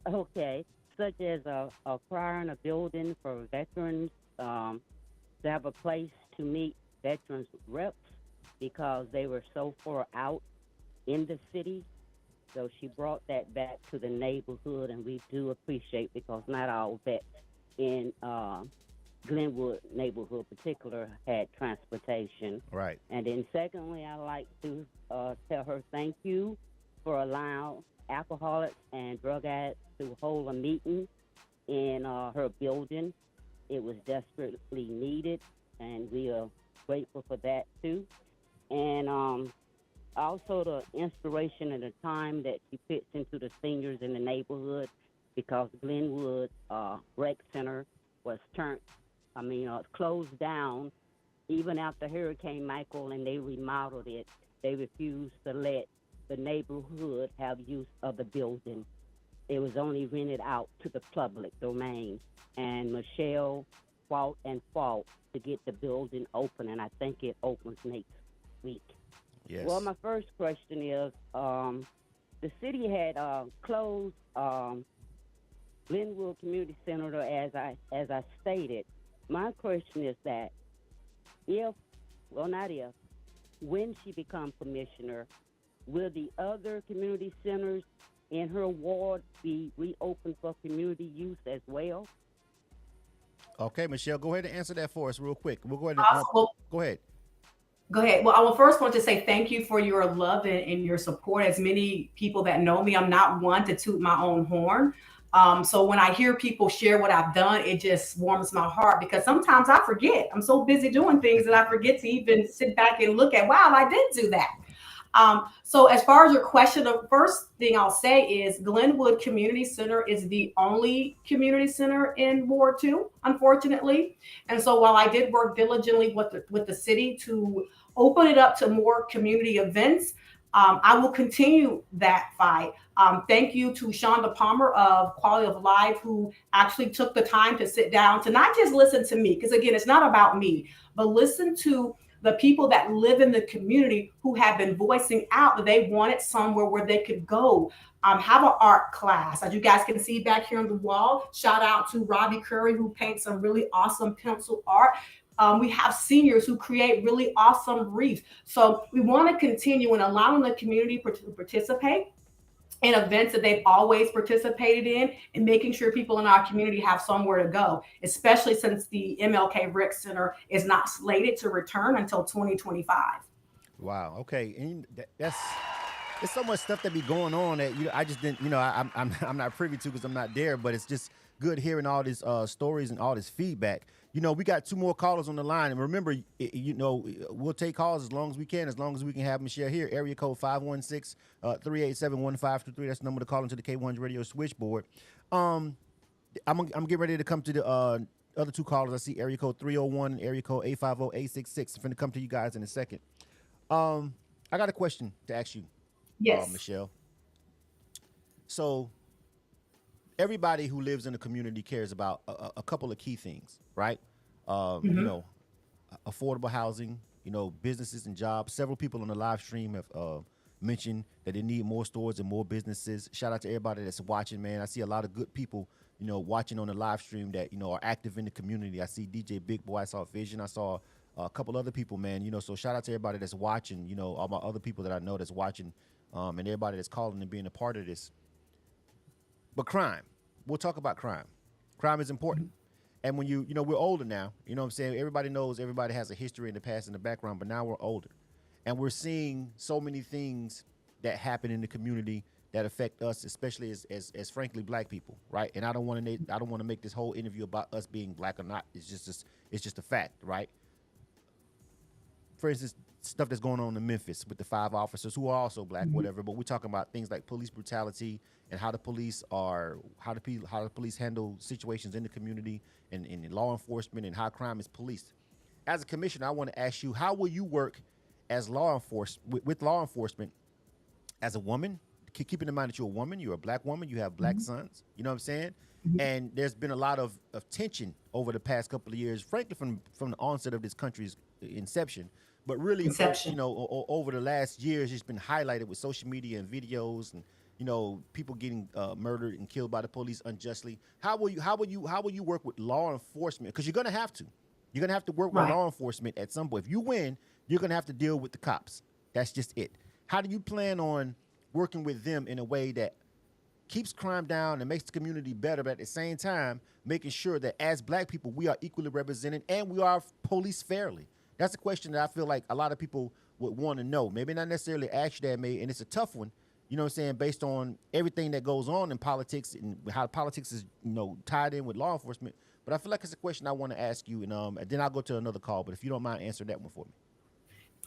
Speaker 13: Okay. Such as acquiring a building for veterans, to have a place to meet veterans reps because they were so far out in the city. So she brought that back to the neighborhood, and we do appreciate because not all vets in Glenwood neighborhood particular had transportation.
Speaker 1: Right.
Speaker 13: And then secondly, I'd like to tell her thank you for allowing alcoholics and drug addicts to hold a meeting in her building. It was desperately needed, and we are grateful for that too. And also the inspiration and the time that she puts into the seniors in the neighborhood, because Glenwood Rec Center was closed down even after Hurricane Michael, and they remodeled it. They refused to let the neighborhood have use of the building. It was only rented out to the public domain, and Michelle fought to get the building open, and I think it opens next week.
Speaker 1: Yes.
Speaker 13: Well, my first question is, the city had closed Glenwood Community Center, as I stated. My question is that when she becomes commissioner, will the other community centers in her ward be reopened for community use as well?
Speaker 1: Okay, Michelle, go ahead and answer that for us real quick. We'll go ahead. Go ahead.
Speaker 11: Go ahead. Well, I will first want to say thank you for your love and your support. As many people that know me, I'm not one to toot my own horn. So when I hear people share what I've done, it just warms my heart, because sometimes I forget. I'm so busy doing things that I forget to even sit back and look at, wow, I did do that. So as far as your question, the first thing I'll say is Glenwood Community Center is the only community center in Ward 2, unfortunately. And so while I did work diligently with the city to open it up to more community events, I will continue that fight. Thank you to Shonda Palmer of Quality of Life, who actually took the time to sit down to not just listen to me, because again, it's not about me, but listen to the people that live in the community who have been voicing out that they wanted somewhere where they could go, have an art class. As you guys can see back here on the wall, shout out to Robbie Curry, who paints some really awesome pencil art. We have seniors who create really awesome wreaths. So we want to continue in allowing the community to participate. and events that they've always participated in, and making sure people in our community have somewhere to go, especially since the MLK Rec Center is not slated to return until 2025.
Speaker 1: Wow. Okay. And that's there's so much stuff that be going on that I just didn't I'm not privy to because I'm not there. But it's just good hearing all these stories and all this feedback. We got 2 more callers on the line, and remember, we'll take calls as long as we can have them share here. Area code 516-387-1523. That's the number to call into the K100 Radio switchboard. I'm getting ready to come to the other 2 callers. I see area code 301 and area code 850-866. I'm going to come to you guys in a second. I got a question to ask you,
Speaker 11: yes,
Speaker 1: Michelle. So everybody who lives in the community cares about a couple of key things, right? Affordable housing, businesses and jobs. Several people on the live stream have mentioned that they need more stores and more businesses. Shout out to everybody that's watching, man. I see a lot of good people, watching on the live stream that, are active in the community. I see DJ Big Boy. I saw Vision. I saw a couple other people, man. So shout out to everybody that's watching, all my other people that I know that's watching, and everybody that's calling and being a part of this. But crime, we'll talk about crime. Crime is important. And when we're older now, what I'm saying? Everybody knows everybody has a history in the past and the background, but now we're older. And we're seeing so many things that happen in the community that affect us, especially as frankly Black people, right? And I don't want to make this whole interview about us being Black or not. It's just a fact, right? For instance, stuff that's going on in Memphis with the 5 officers who are also Black, whatever. But we're talking about things like police brutality and how the police handle situations in the community and in law enforcement and how crime is policed. As a commissioner, I want to ask you, how will you work as with law enforcement as a woman, keeping in mind that you're a woman, you're a Black woman, you have Black sons, you know what I'm saying? And there's been a lot of tension over the past couple of years, frankly, from the onset of this country's inception. But really, over the last years, it's been highlighted with social media and videos, and people getting murdered and killed by the police unjustly. How will you work with law enforcement? Because you're gonna have to. You're gonna have to work with law enforcement at some point. If you win, you're gonna have to deal with the cops. That's just it. How do you plan on working with them in a way that keeps crime down and makes the community better, but at the same time making sure that as Black people we are equally represented and we are policed fairly? That's a question that I feel like a lot of people would want to know. Maybe not necessarily ask you that, and it's a tough one, based on everything that goes on in politics and how politics is, tied in with law enforcement. But I feel like it's a question I want to ask you, and then I'll go to another call. But if you don't mind, answer that one for me.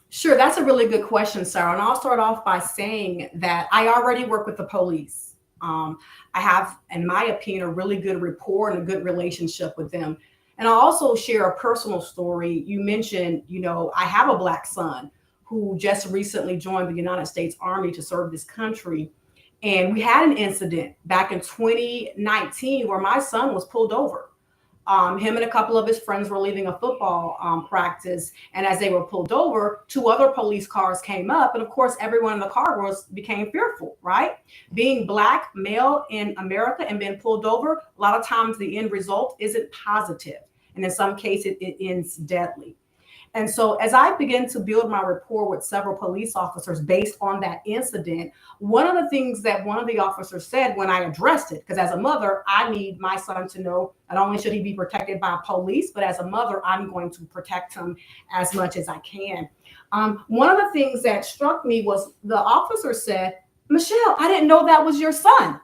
Speaker 11: Sure, that's a really good question, Sarah. And I'll start off by saying that I already work with the police. I have, in my opinion, a really good rapport and a good relationship with them. And I'll also share a personal story. You mentioned, I have a Black son who just recently joined the United States Army to serve this country. And we had an incident back in 2019 where my son was pulled over. Him and a couple of his friends were leaving a football practice. And as they were pulled over, 2 other police cars came up. And of course, everyone in the car became fearful, right? Being Black, male in America and being pulled over, a lot of times the end result isn't positive. And in some cases, it ends deadly. And so as I began to build my rapport with several police officers based on that incident, one of the things that one of the officers said when I addressed it, because as a mother, I need my son to know not only should he be protected by police, but as a mother, I'm going to protect him as much as I can. One of the things that struck me was the officer said, "Michelle, I didn't know that was your son."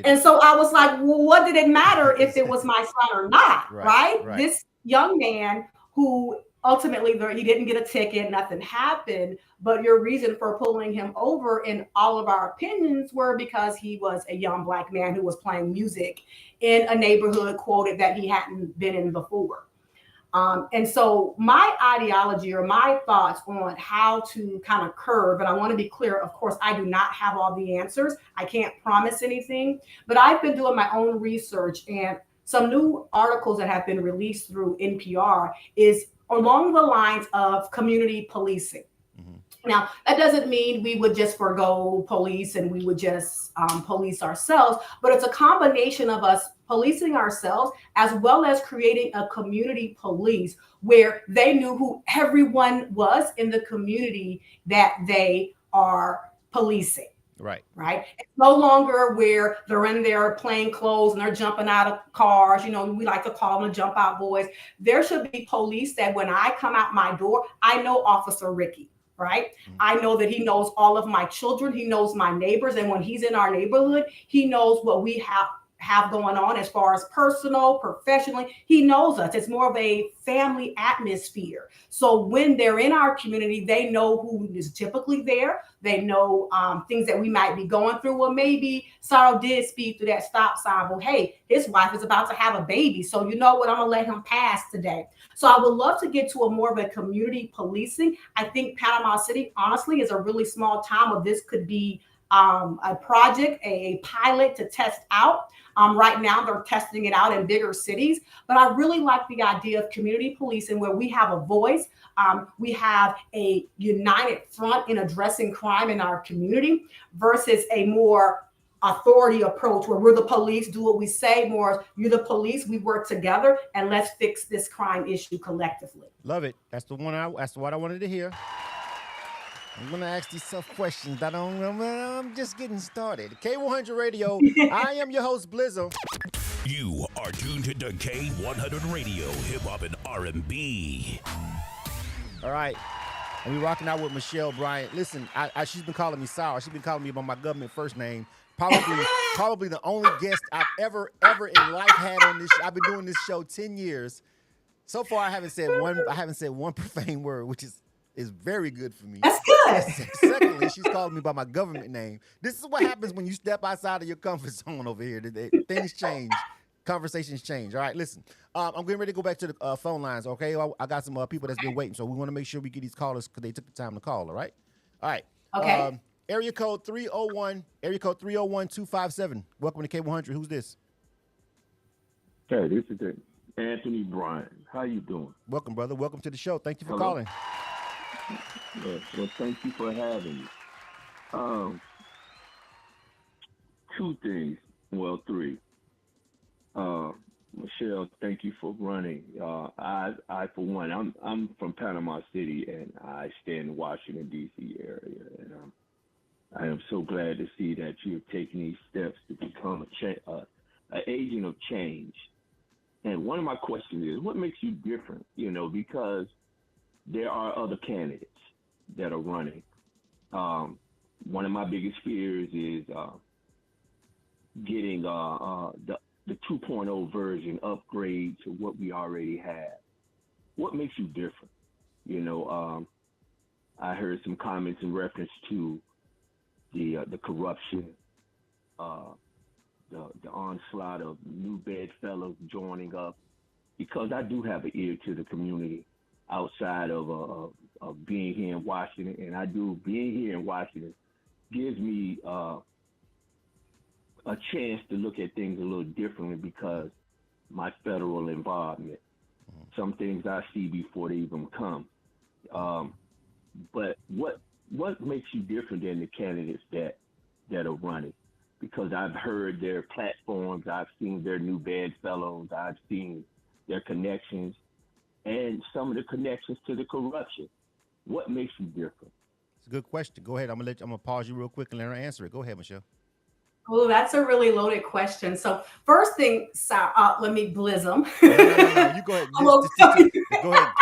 Speaker 11: And so I was like, well, what did it matter if it was my son or not, right? This young man who ultimately he didn't get a ticket, nothing happened, but your reason for pulling him over in all of our opinions were because he was a young Black man who was playing music in a neighborhood quoted that he hadn't been in before. And so my ideology or my thoughts on how to kind of curb, and I want to be clear, of course, I do not have all the answers. I can't promise anything, but I've been doing my own research, and some new articles that have been released through NPR is along the lines of community policing. Now, that doesn't mean we would just forgo police and we would just police ourselves, but it's a combination of us policing ourselves as well as creating a community police where they knew who everyone was in the community that they are policing.
Speaker 1: Right.
Speaker 11: Right. It's no longer where they're in their plain clothes and they're jumping out of cars. We like to call them the jump out boys. There should be police that when I come out my door, I know Officer Ricky. Right. I know that he knows all of my children. He knows my neighbors. And when he's in our neighborhood, he knows what we have going on as far as personal, professionally. He knows us. It's more of a family atmosphere. So when they're in our community, they know who is typically there. They know things that we might be going through. Well, maybe Sorrow did speed through that stop sign. Well, hey, his wife is about to have a baby. So you know what? I'm going to let him pass today. So I would love to get to a more of a community policing. I think Panama City, honestly, is a really small town where this could be a project, a pilot to test out. Right now, they're testing it out in bigger cities. But I really like the idea of community policing where we have a voice. We have a united front in addressing crime in our community versus a more authority approach where we're the police, do what we say, more you're the police, we work together, and let's fix this crime issue collectively.
Speaker 1: Love it. That's what I wanted to hear. I'm going to ask these tough questions. I'm just getting started. K100 Radio. I am your host, Blizzo.
Speaker 5: You are tuned to K100 Radio, hip hop and R&B.
Speaker 1: All right. And we're rocking out with Michelle Bryant. Listen, she's been calling me Sour. She's been calling me by my government first name. Probably the only guest I've ever in life had on this show. I've been doing this show 10 years. So far, I haven't said one profane word, which is very good for me.
Speaker 11: That's good.
Speaker 1: Secondly, she's calling me by my government name. This is what happens when you step outside of your comfort zone over here. Things change. Conversations change. All right, listen. I'm getting ready to go back to the phone lines, okay? I got some people that's been waiting, so we want to make sure we get these callers because they took the time to call, all right? All right.
Speaker 11: Okay.
Speaker 1: Area code 301-257. Welcome to K100. Who's this?
Speaker 14: Hey, this is Anthony Bryant. How you doing?
Speaker 1: Welcome, brother. Welcome to the show. Thank you for calling.
Speaker 14: Well, thank you for having me. Two things. Well, three. Michelle, thank you for running. I for one, I'm from Panama City, and I stay in the Washington, D.C. area. And I am so glad to see that you're taking these steps to become an agent of change. And one of my questions is, what makes you different? Because there are other candidates that are running. One of my biggest fears is getting the 2.0 version upgrade to what we already have. What makes you different? I heard some comments in reference to the corruption, the onslaught of new bedfellows joining up, because I do have an ear to the community outside of being here in Washington, and I do being here in Washington gives me a chance to look at things a little differently because my federal involvement. Some things I see before they even come. But what makes you different than the candidates that are running? Because I've heard their platforms, I've seen their new bedfellows, I've seen their connections, and some of the connections to the corruption. What makes you different?
Speaker 1: It's a good question. Go ahead. I'm gonna pause you real quick and let her answer it. Go ahead, Michelle.
Speaker 11: Oh, that's a really loaded question. So first thing, let me blizz
Speaker 1: No. You go ahead. Go ahead.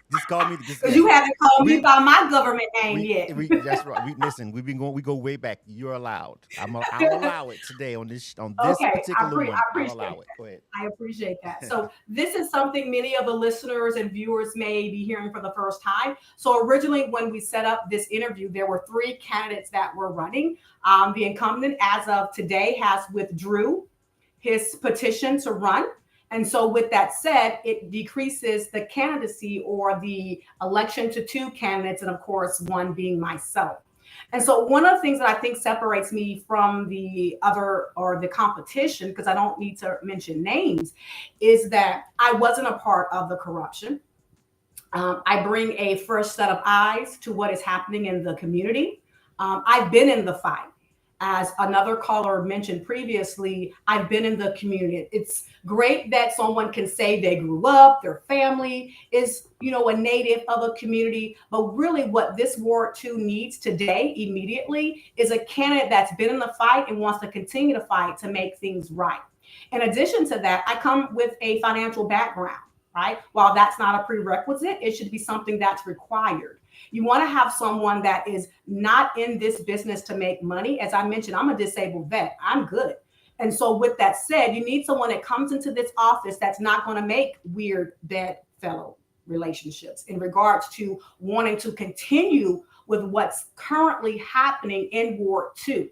Speaker 1: Just call me.
Speaker 11: Because you haven't called me by my government name yet.
Speaker 1: That's right. Listen, we go way back. You're allowed. I'll allow it today on this particular one. I'll allow it. Go ahead.
Speaker 11: I appreciate that. So this is something many of the listeners and viewers may be hearing for the first time. So originally, when we set up this interview, there were 3 candidates that were running. The incumbent, as of today, has withdrew his petition to run. And so with that said, it decreases the candidacy or the election to 2 candidates, and of course, one being myself. And so one of the things that I think separates me from the other or the competition, because I don't need to mention names, is that I wasn't a part of the corruption. I bring a fresh set of eyes to what is happening in the community. I've been in the fight. as another caller mentioned previously, I've been in the community. It's great that someone can say they grew up, their family is, a native of a community. But really, what this Ward 2 needs today, immediately, is a candidate that's been in the fight and wants to continue to fight to make things right. In addition to that, I come with a financial background, right? While that's not a prerequisite, it should be something that's required. You want to have someone that is not in this business to make money. As I mentioned, I'm a disabled vet. I'm good. And so with that said, you need someone that comes into this office that's not going to make weird bedfellow relationships in regards to wanting to continue with what's currently happening in Ward 2.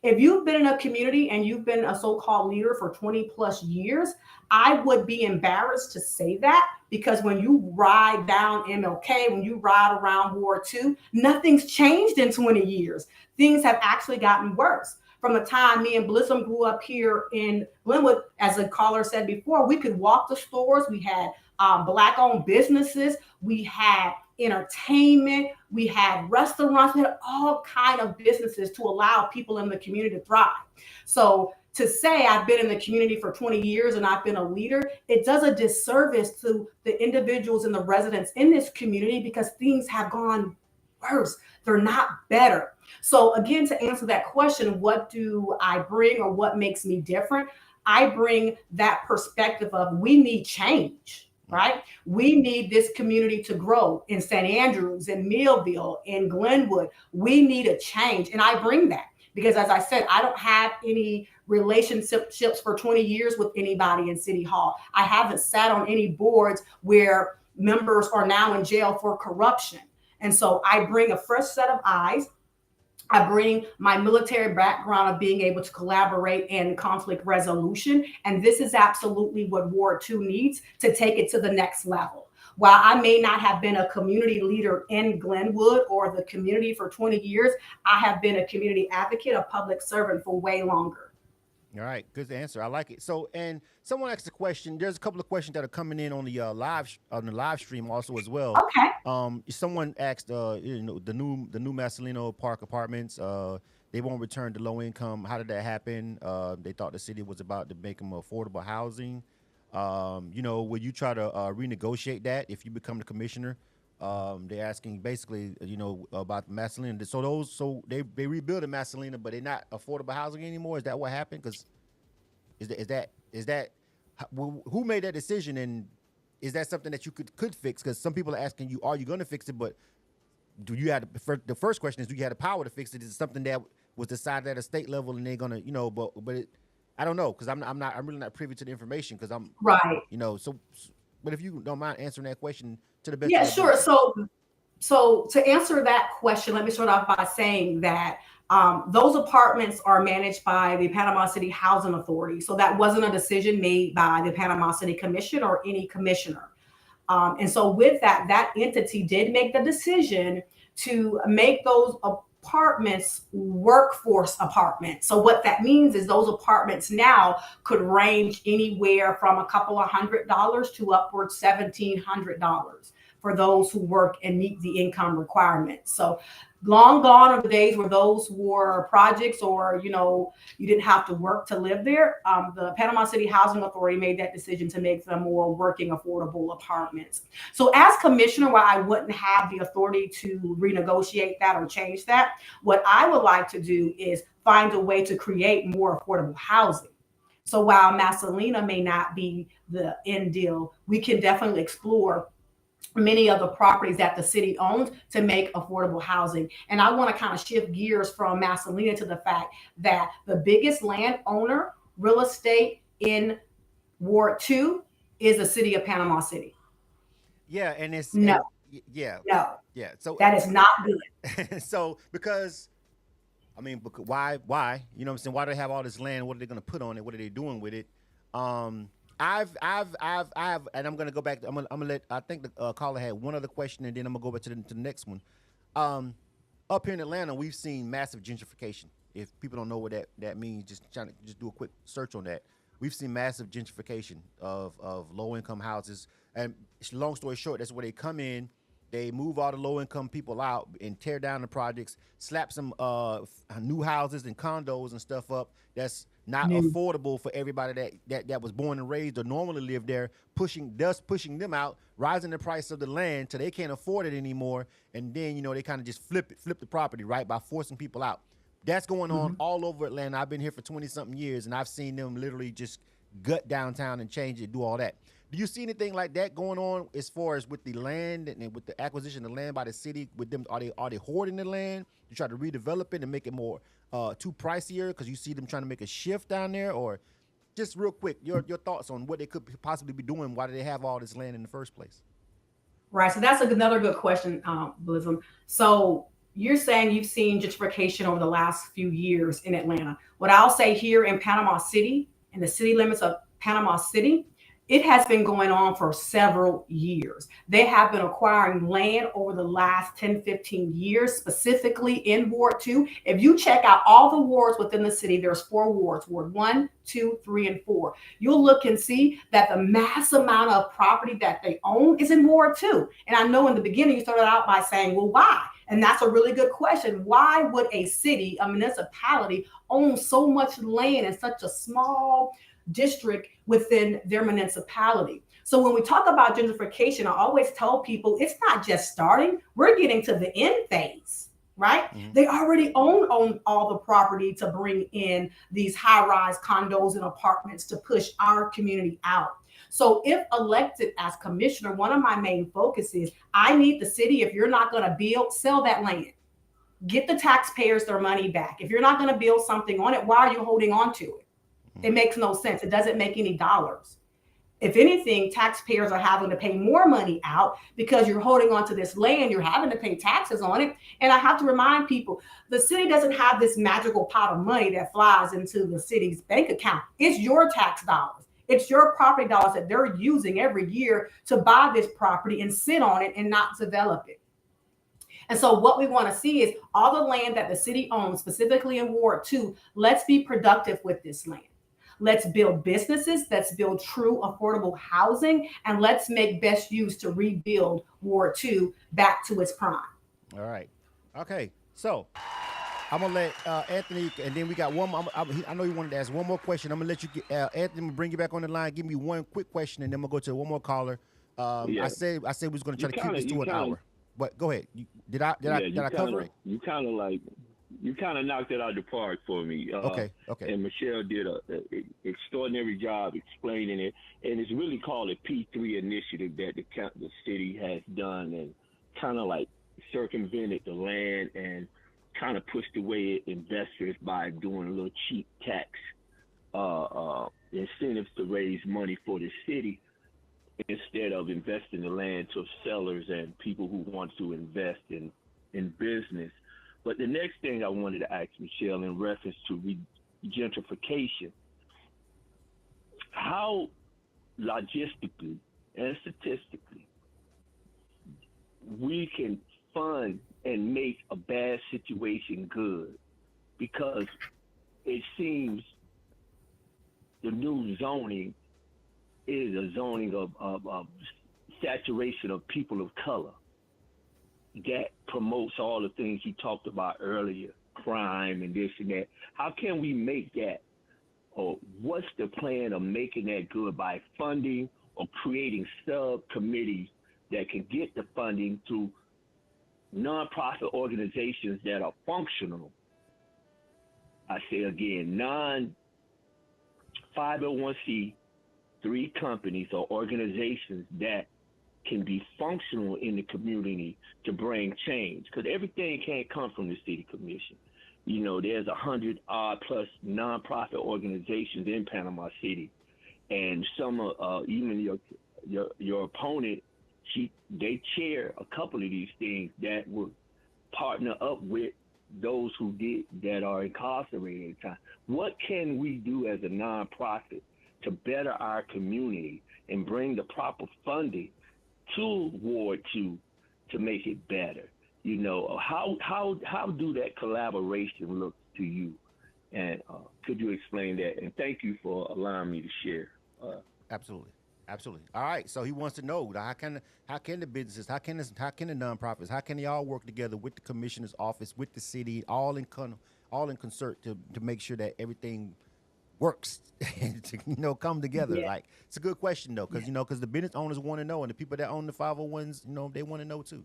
Speaker 11: If you've been in a community and you've been a so-called leader for 20 plus years, I would be embarrassed to say that, because when you ride down MLK, when you ride around Ward 2, nothing's changed in 20 years. Things have actually gotten worse. From the time me and Blissum grew up here in Glenwood, as a caller said before, we could walk the stores. We had Black-owned businesses. We had entertainment. We had restaurants. We had all kind of businesses to allow people in the community to thrive. So to say I've been in the community for 20 years and I've been a leader, it does a disservice to the individuals and the residents in this community, because things have gone worse. They're not better. So again, to answer that question, what do I bring or what makes me different? I bring that perspective of we need change, right? We need this community to grow in St. Andrews, in Millville, in Glenwood. We need a change. And I bring that because, as I said, I don't have any relationships for 20 years with anybody in City Hall. I haven't sat on any boards where members are now in jail for corruption. And so I bring a fresh set of eyes. I bring my military background of being able to collaborate in conflict resolution. And this is absolutely what Ward 2 needs to take it to the next level. While I may not have been a community leader in Glenwood or the community for 20 years, I have been a community advocate, a public servant for way longer.
Speaker 1: All right, good answer. I like it. So, and someone asked a question. There's a couple of questions that are coming in on the live stream also as well.
Speaker 11: Okay.
Speaker 1: Someone asked, the new Marcelino Park apartments. They won't return to low income. How did that happen? They thought the city was about to make them affordable housing. Will you try to renegotiate that if you become the commissioner? They're asking basically, about the Marcelino. So they rebuild the Marcelino, but they're not affordable housing anymore. Is that what happened? Because is that who made that decision, and is that something that you could fix? Because some people are asking you, are you going to fix it? But do you have the first question is, do you have the power to fix it? Is it something that was decided at a state level and they're gonna, I don't know, because I'm really not privy to the information, because I'm
Speaker 11: right.
Speaker 1: But if you don't mind answering that question to the best.
Speaker 11: Yeah, sure. So to answer that question, let me start off by saying that those apartments are managed by the Panama City Housing Authority. So that wasn't a decision made by the Panama City Commission or any commissioner. And so with that entity did make the decision to make those apartments workforce apartments. So what that means is those apartments now could range anywhere from a couple of $100s to upwards $1,700 for those who work and meet the income requirements. So long gone are the days where those were projects or, you didn't have to work to live there. The Panama City Housing Authority made that decision to make them more working affordable apartments. So as commissioner, while I wouldn't have the authority to renegotiate that or change that, what I would like to do is find a way to create more affordable housing. So while Marcelino may not be the end deal, we can definitely explore many of the properties that the city owns to make affordable housing. And I want to kind of shift gears from Marcelino to the fact that the biggest landowner real estate in Ward 2 is the city of Panama City.
Speaker 1: Yeah, and it's
Speaker 11: no.
Speaker 1: So
Speaker 11: that is not good.
Speaker 1: So because why? You know what I'm saying? Why do they have all this land? What are they going to put on it? What are they doing with it? I've, and I'm gonna go back. I'm gonna let. I think the caller had one other question, and then I'm gonna go back to the next one. Up here in Atlanta, we've seen massive gentrification. If people don't know what that means, just do a quick search on that. We've seen massive gentrification of low income houses, and long story short, that's where they come in. They move all the low-income people out and tear down the projects, slap some new houses and condos and stuff up that's not affordable for everybody that was born and raised or normally lived there, pushing them out, rising the price of the land till they can't afford it anymore, and then they kind of just flip the property, right, by forcing people out. That's going on all over Atlanta. I've been here for 20-something years, and I've seen them literally just gut downtown and change it, do all that. Do you see anything like that going on as far as with the land and with the acquisition of land by the city? With them, are they hoarding the land to try to redevelop it and make it more too pricier because you see them trying to make a shift down there? Or just real quick, your thoughts on what they could possibly be doing? Why do they have all this land in the first place?
Speaker 11: Right. So that's another good question, Blizzum. So you're saying you've seen gentrification over the last few years in Atlanta. What I'll say here in Panama City, in the city limits of Panama City, it has been going on for several years. They have been acquiring land over the last 10, 15 years, specifically in Ward 2. If you check out all the wards within the city, there's 4 wards, Ward 1, 2, 3, and 4. You'll look and see that the mass amount of property that they own is in Ward 2. And I know in the beginning you started out by saying, well, why? And that's a really good question. Why would a city, a municipality, own so much land in such a small district within their municipality? So when we talk about gentrification, I always tell people it's not just starting, we're getting to the end phase, right? They already own all the property to bring in these high-rise condos and apartments to push our community out. So if elected as commissioner, one of my main focuses, I need the city, if you're not going to build, sell that land. Get the taxpayers their money back. If you're not going to build something on it, why are you holding on to it? It makes no sense. It doesn't make any dollars. If anything, taxpayers are having to pay more money out because you're holding on to this land. You're having to pay taxes on it. And I have to remind people, the city doesn't have this magical pot of money that flies into the city's bank account. It's your tax dollars. It's your property dollars that they're using every year to buy this property and sit on it and not develop it. And so what we want to see is all the land that the city owns, specifically in Ward 2, let's be productive with this land. Let's build businesses, let's build true affordable housing, and let's make best use to rebuild Ward 2 back to its prime.
Speaker 1: All right. Okay. So I'm going to let Anthony, and then we got one more. I know you wanted to ask one more question. I'm going to let you get, Anthony, bring you back on the line. Give me one quick question, and then we'll go to one more caller. I said we was going to try to keep this to an hour. But go ahead. Did I cover it?
Speaker 14: You kind of knocked it out of the park for me.
Speaker 1: Okay.
Speaker 14: And Michelle did an extraordinary job explaining it. And it's really called a P3 initiative that the city has done and kind of like circumvented the land and kind of pushed away investors by doing a little cheap tax incentives to raise money for the city instead of investing the land to sellers and people who want to invest in business. But the next thing I wanted to ask Michelle in reference to gentrification, how logistically and statistically we can fund and make a bad situation good, because it seems the new zoning is a zoning of saturation of people of color that promotes all the things you talked about earlier, crime and this and that. How can we make that, or what's the plan of making that good by funding or creating subcommittees that can get the funding to nonprofit organizations that are functional? I say again, non-501c3 companies or organizations that can be functional in the community to bring change, because everything can't come from the city commission. You know, there's 100 odd plus nonprofit organizations in Panama City, and some even your opponent, they chair a couple of these things that would partner up with those that are incarcerated at the time. What can we do as a nonprofit to better our community and bring the proper funding to Ward 2 to make it better? You know, how do that collaboration look to you? And could you explain that? And thank you for allowing me to share.
Speaker 1: Absolutely. Absolutely. All right. So he wants to know how can the businesses, how can the nonprofits, how can they all work together with the commissioner's office, with the city, all in concert to make sure that everything works and to come together.
Speaker 11: Yeah.
Speaker 1: Like it's a good question though, because because the business owners want to know, and the people that own the 501s, they want to know too.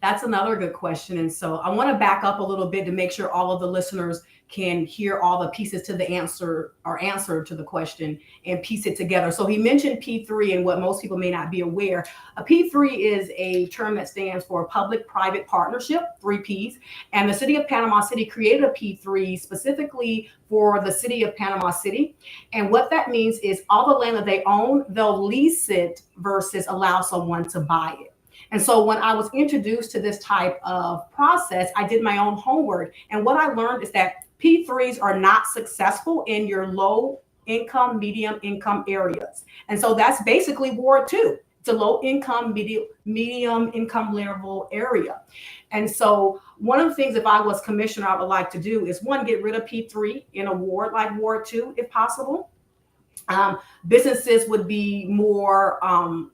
Speaker 11: That's another good question. And so I want to back up a little bit to make sure all of the listeners can hear all the pieces to the answer to the question and piece it together. So he mentioned P3, and what most people may not be aware. A P3 is a term that stands for public-private partnership, 3 Ps. And the city of Panama City created a P3 specifically for the city of Panama City. And what that means is all the land that they own, they'll lease it versus allow someone to buy it. And so when I was introduced to this type of process, I did my own homework. And what I learned is that P3s are not successful in your low income, medium income areas. And so that's basically Ward 2. It's a low income, medium income level area. And so one of the things, if I was commissioner, I would like to do is one, get rid of P3 in a ward like Ward 2, if possible. Businesses would be more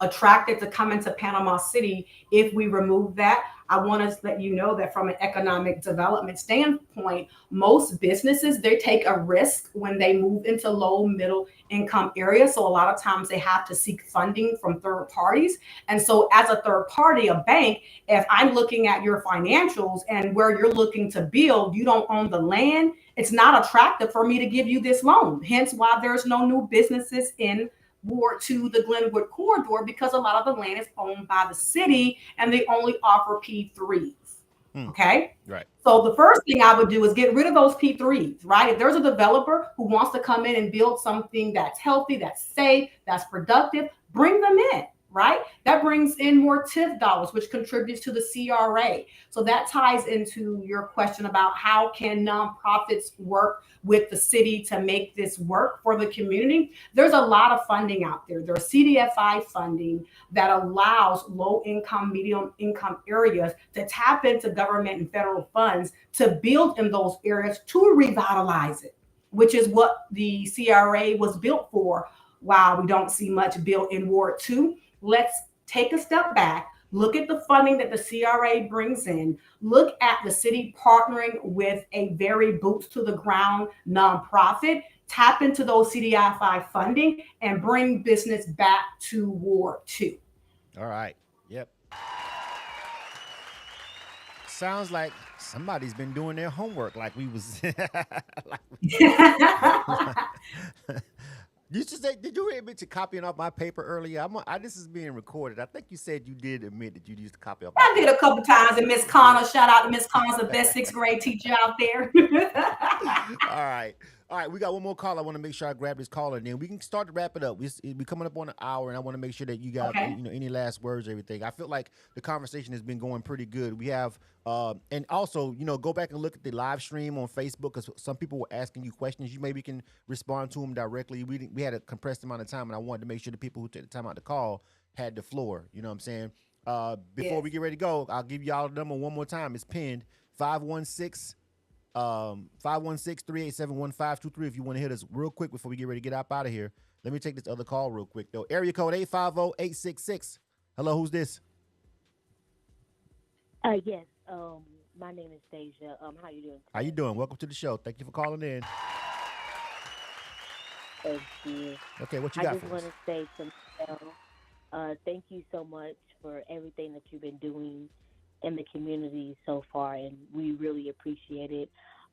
Speaker 11: attracted to come into Panama City if we remove that. I want to let you know that from an economic development standpoint, most businesses, they take a risk when they move into low, middle income areas. So a lot of times they have to seek funding from third parties. And so as a third party, a bank, if I'm looking at your financials and where you're looking to build, you don't own the land, it's not attractive for me to give you this loan. Hence why there's no new businesses in Ward 2, the Glenwood corridor, because a lot of the land is owned by the city and they only offer P3s. Okay.
Speaker 1: Right.
Speaker 11: So the first thing I would do is get rid of those P3s, right? If there's a developer who wants to come in and build something that's healthy, that's safe, that's productive, bring them in, right? That brings in more TIF dollars, which contributes to the CRA. So that ties into your question about how can nonprofits work with the city to make this work for the community. There's a lot of funding out there. There's CDFI funding that allows low income, medium income areas to tap into government and federal funds to build in those areas to revitalize it, which is what the CRA was built for. While we don't see much built in Ward 2, let's take a step back, look at the funding that the CRA brings in, look at the city partnering with a very boots to the ground nonprofit, tap into those CDI5 funding and bring business back to Ward 2.
Speaker 1: All right. Yep. Sounds like somebody's been doing their homework like we was. You should say, did you admit to copying off my paper earlier? This is being recorded. I think you said you did admit that you used to copy off.
Speaker 11: I did a couple times, and Miss Connor, shout out to Miss Connor, the best 6th grade teacher out there.
Speaker 1: All right, we got one more call. I want to make sure I grab this caller, and then we can start to wrap it up. We're coming up on an hour, and I want to make sure that you got any last words or everything. I feel like the conversation has been going pretty good. We have, and also, go back and look at the live stream on Facebook, because some people were asking you questions. You maybe can respond to them directly. We had a compressed amount of time, and I wanted to make sure the people who took the time out to call had the floor. You know what I'm saying? Before we get ready to go, I'll give y'all the number one more time. It's pinned 516-387-1523 if you want to hit us real quick before we get ready to get up out of here. Let me take this other call real quick, though. Area code 850-866. Hello, who's this?
Speaker 15: Yes. My name is Deja. How you doing?
Speaker 1: How you doing? Welcome to the show. Thank you for calling in.
Speaker 15: Thank you.
Speaker 1: Okay, what you got
Speaker 15: I just
Speaker 1: for us?
Speaker 15: want to say to Michelle, thank you so much for everything that you've been doing in the community so far, and we really appreciate it.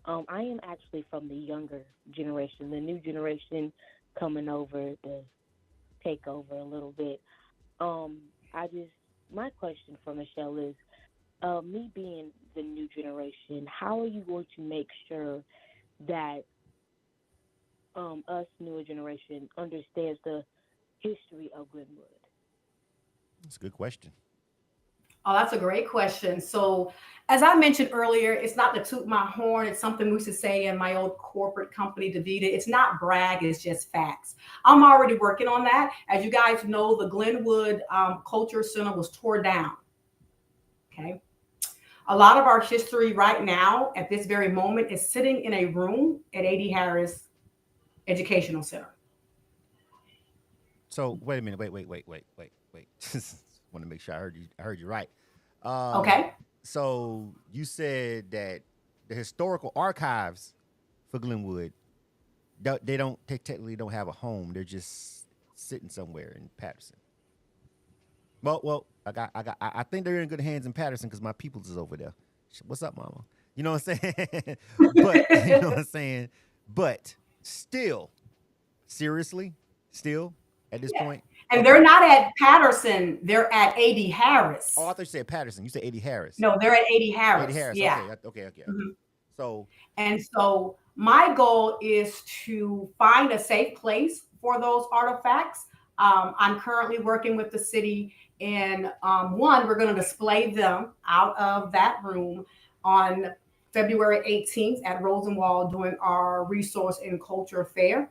Speaker 15: I am actually from the younger generation, the new generation coming over to take over a little bit. My question for Michelle is, me being the new generation, how are you going to make sure that us newer generation understands the history of Glenwood?
Speaker 1: That's a good question.
Speaker 11: Oh, that's a great question. So as I mentioned earlier, it's not to toot my horn. It's something we used to say in my old corporate company, DaVita. It's not brag, it's just facts. I'm already working on that. As you guys know, the Glenwood Culture Center was torn down. Okay. A lot of our history right now at this very moment is sitting in a room at A.D. Harris Educational Center.
Speaker 1: So wait a minute. Wait. Want to make sure I heard you right.
Speaker 11: Okay.
Speaker 1: So you said that the historical archives for Glenwood, they technically don't have a home. They're just sitting somewhere in Patterson. Well, I think they're in good hands in Patterson because my peoples is over there. What's up, Mama? You know what I'm saying? But you know what I'm saying. But still, seriously, at this point.
Speaker 11: And they're not at Patterson. They're at A.D. Harris.
Speaker 1: Oh, I thought you said Patterson. You said A.D. Harris.
Speaker 11: No, they're at A.D. Harris.
Speaker 1: A.D. Harris.
Speaker 11: Yeah.
Speaker 1: Okay.
Speaker 11: Mm-hmm.
Speaker 1: So
Speaker 11: my goal is to find a safe place for those artifacts. I'm currently working with the city, and we're going to display them out of that room on February 18th at Rosenwald during our Resource and Culture Fair.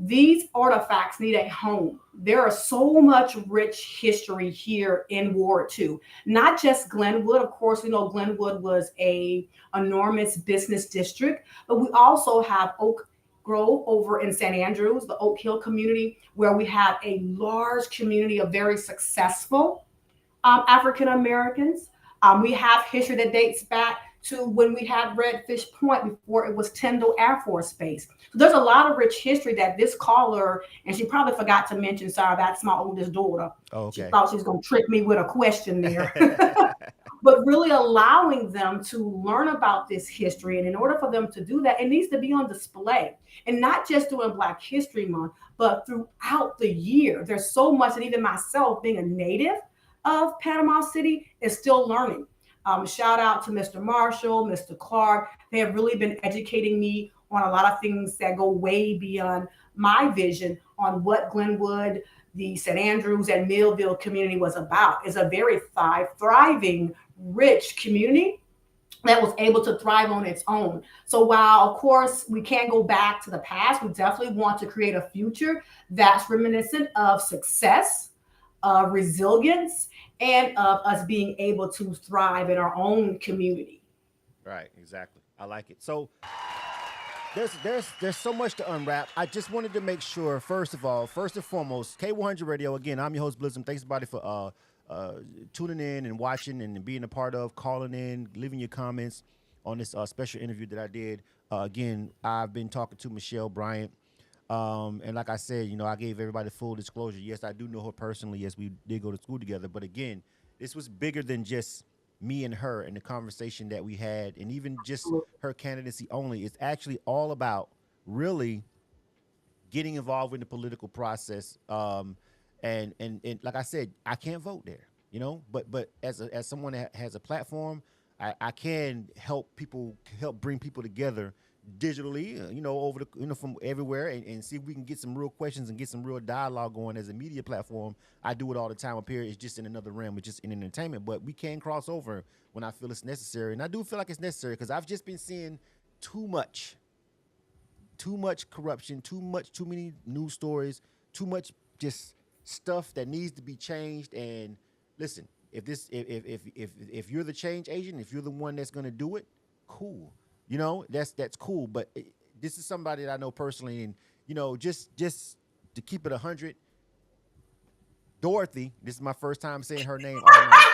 Speaker 11: These artifacts need a home. There is so much rich history here in Ward 2. Not just Glenwood. Of course, we know Glenwood was a enormous business district, but we also have Oak Grove over in St. Andrews, the Oak Hill community, where we have a large community of very successful African Americans. We have history that dates back to when we had Redfish Point before it was Tyndall Air Force Base. So there's a lot of rich history that this caller, and she probably forgot to mention, sorry, that's my oldest daughter.
Speaker 1: Oh, okay.
Speaker 11: She thought she was going to trick me with a question there. But really allowing them to learn about this history. And in order for them to do that, it needs to be on display. And not just during Black History Month, but throughout the year. There's so much that even myself, being a native of Panama City, is still learning. Shout out to Mr. Marshall, Mr. Clark. They have really been educating me on a lot of things that go way beyond my vision on what Glenwood, the St. Andrews, and Millville community was about. It's a very thriving, rich community that was able to thrive on its own. So while, of course, we can't go back to the past, we definitely want to create a future that's reminiscent of success, resilience, and of us being able to thrive in our own community.
Speaker 1: Right, exactly. I like it. So there's so much to unwrap. I just wanted to make sure, first and foremost, K100 Radio. Again, I'm your host, Blizzum. Thanks, everybody, for tuning in and watching and being a part of, calling in, leaving your comments on this special interview that I did. Again, I've been talking to Michelle Bryant. And like I said, I gave everybody full disclosure. Yes, I do know her personally. Yes, we did go to school together. But again, this was bigger than just me and her and the conversation that we had, and even just her candidacy only. It's actually all about really getting involved in the political process. And like I said, I can't vote there, but as someone that has a platform, I can help bring people together digitally, over the, from everywhere, and see if we can get some real questions and get some real dialogue going as a media platform. I do it all the time up here. It's just in another realm. It's just in entertainment, but we can cross over when I feel it's necessary. And I do feel like it's necessary because I've just been seeing too much corruption, too many news stories, too much just stuff that needs to be changed. And listen, if you're the change agent, if you're the one that's going to do it, cool. That's cool, but this is somebody that I know personally, and just to keep it 100, Dorothy. This is my first time saying her name all night.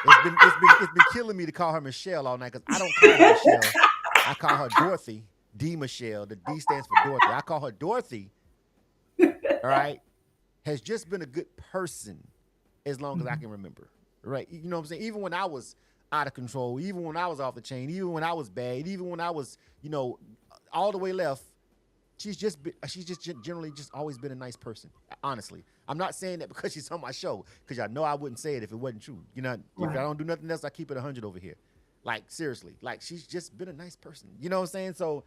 Speaker 1: It's been killing me to call her Michelle all night because I don't call her Michelle. I call her Dorothy. D. Michelle. The D stands for Dorothy. I call her Dorothy. All right, has just been a good person as long as I can remember. Right, you know what I'm saying? Even when I was out of control, even when I was off the chain, even when I was bad, even when I was, all the way left, she's just generally just always been a nice person. Honestly, I'm not saying that because she's on my show, because y'all know I wouldn't say it if it wasn't true. If I don't do nothing else, I keep it 100 over here. Like seriously, like she's just been a nice person. You know what I'm saying? So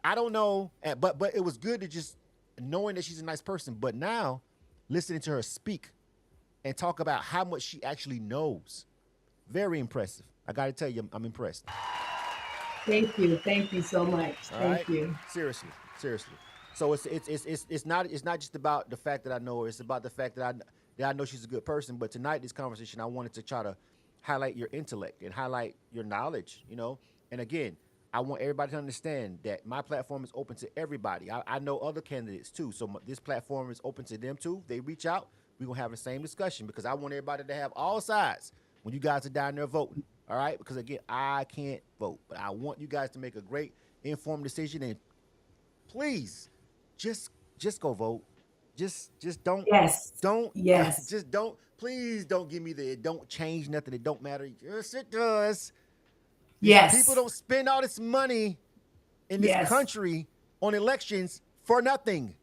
Speaker 1: I don't know, but it was good to just knowing that she's a nice person. But now listening to her speak and talk about how much she actually knows. Very impressive. I got to tell you, I'm impressed.
Speaker 11: Thank you so much. Thank you.
Speaker 1: Seriously. So it's not just about the fact that I know her. It's about the fact that I know she's a good person. But tonight, this conversation, I wanted to try to highlight your intellect and highlight your knowledge. And again, I want everybody to understand that my platform is open to everybody. I know other candidates too, so this platform is open to them too. They reach out, we're gonna have the same discussion because I want everybody to have all sides when you guys are down there voting. All right, because again, I can't vote, but I want you guys to make a great informed decision, and please, just go vote. Just don't
Speaker 11: Yes.
Speaker 1: just don't, please don't give me the it don't change nothing, it don't matter. Yes, it does.
Speaker 11: Yes.
Speaker 1: People don't spend all this money in this country on elections for nothing.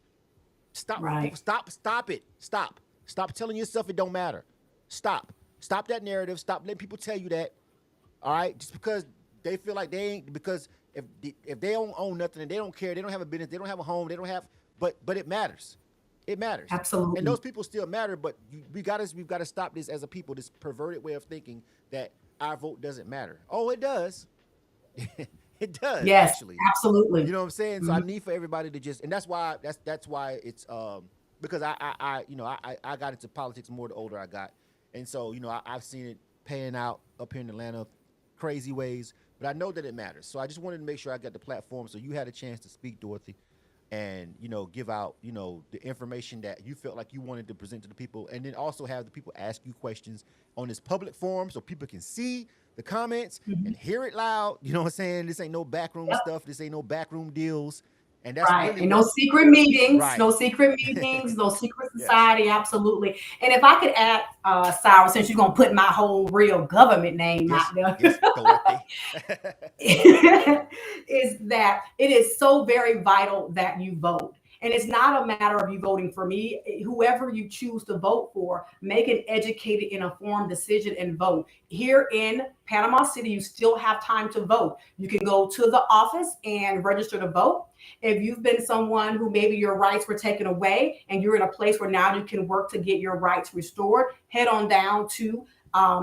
Speaker 1: Stop it. Stop telling yourself it don't matter. Stop that narrative. Stop letting people tell you that. All right, just because they feel like they ain't, because if they don't own nothing and they don't care, they don't have a business, they don't have a home, they don't have, but it matters. It matters.
Speaker 11: Absolutely.
Speaker 1: And those people still matter, but we've got to stop this as a people, this perverted way of thinking that our vote doesn't matter. Oh, it does. It does.
Speaker 11: Yes,
Speaker 1: actually.
Speaker 11: absolutely.
Speaker 1: You know what I'm saying? So I need for everybody to just, and that's why it's because I got into politics more the older I got, and so I've seen it paying out up here in Atlanta, crazy ways. But I know that it matters. So I just wanted to make sure I got the platform so you had a chance to speak, Dorothy, and give out the information that you felt like you wanted to present to the people, and then also have the people ask you questions on this public forum so people can see the comments and hear it loud. You know what I'm saying? This ain't no backroom stuff. This ain't no backroom deals. And that's
Speaker 11: right.
Speaker 1: really
Speaker 11: And no secret meetings,
Speaker 1: right.
Speaker 11: no secret meetings, no secret society. Absolutely. And if I could add, Sarah, since you're going to put my whole real government name out there, is that it is so very vital that you vote. And it's not a matter of you voting for me. Whoever you choose to vote for, make an educated and informed decision and vote. Here in Panama City, you still have time to vote. You can go to the office and register to vote. If you've been someone who maybe your rights were taken away and you're in a place where now you can work to get your rights restored, head on down to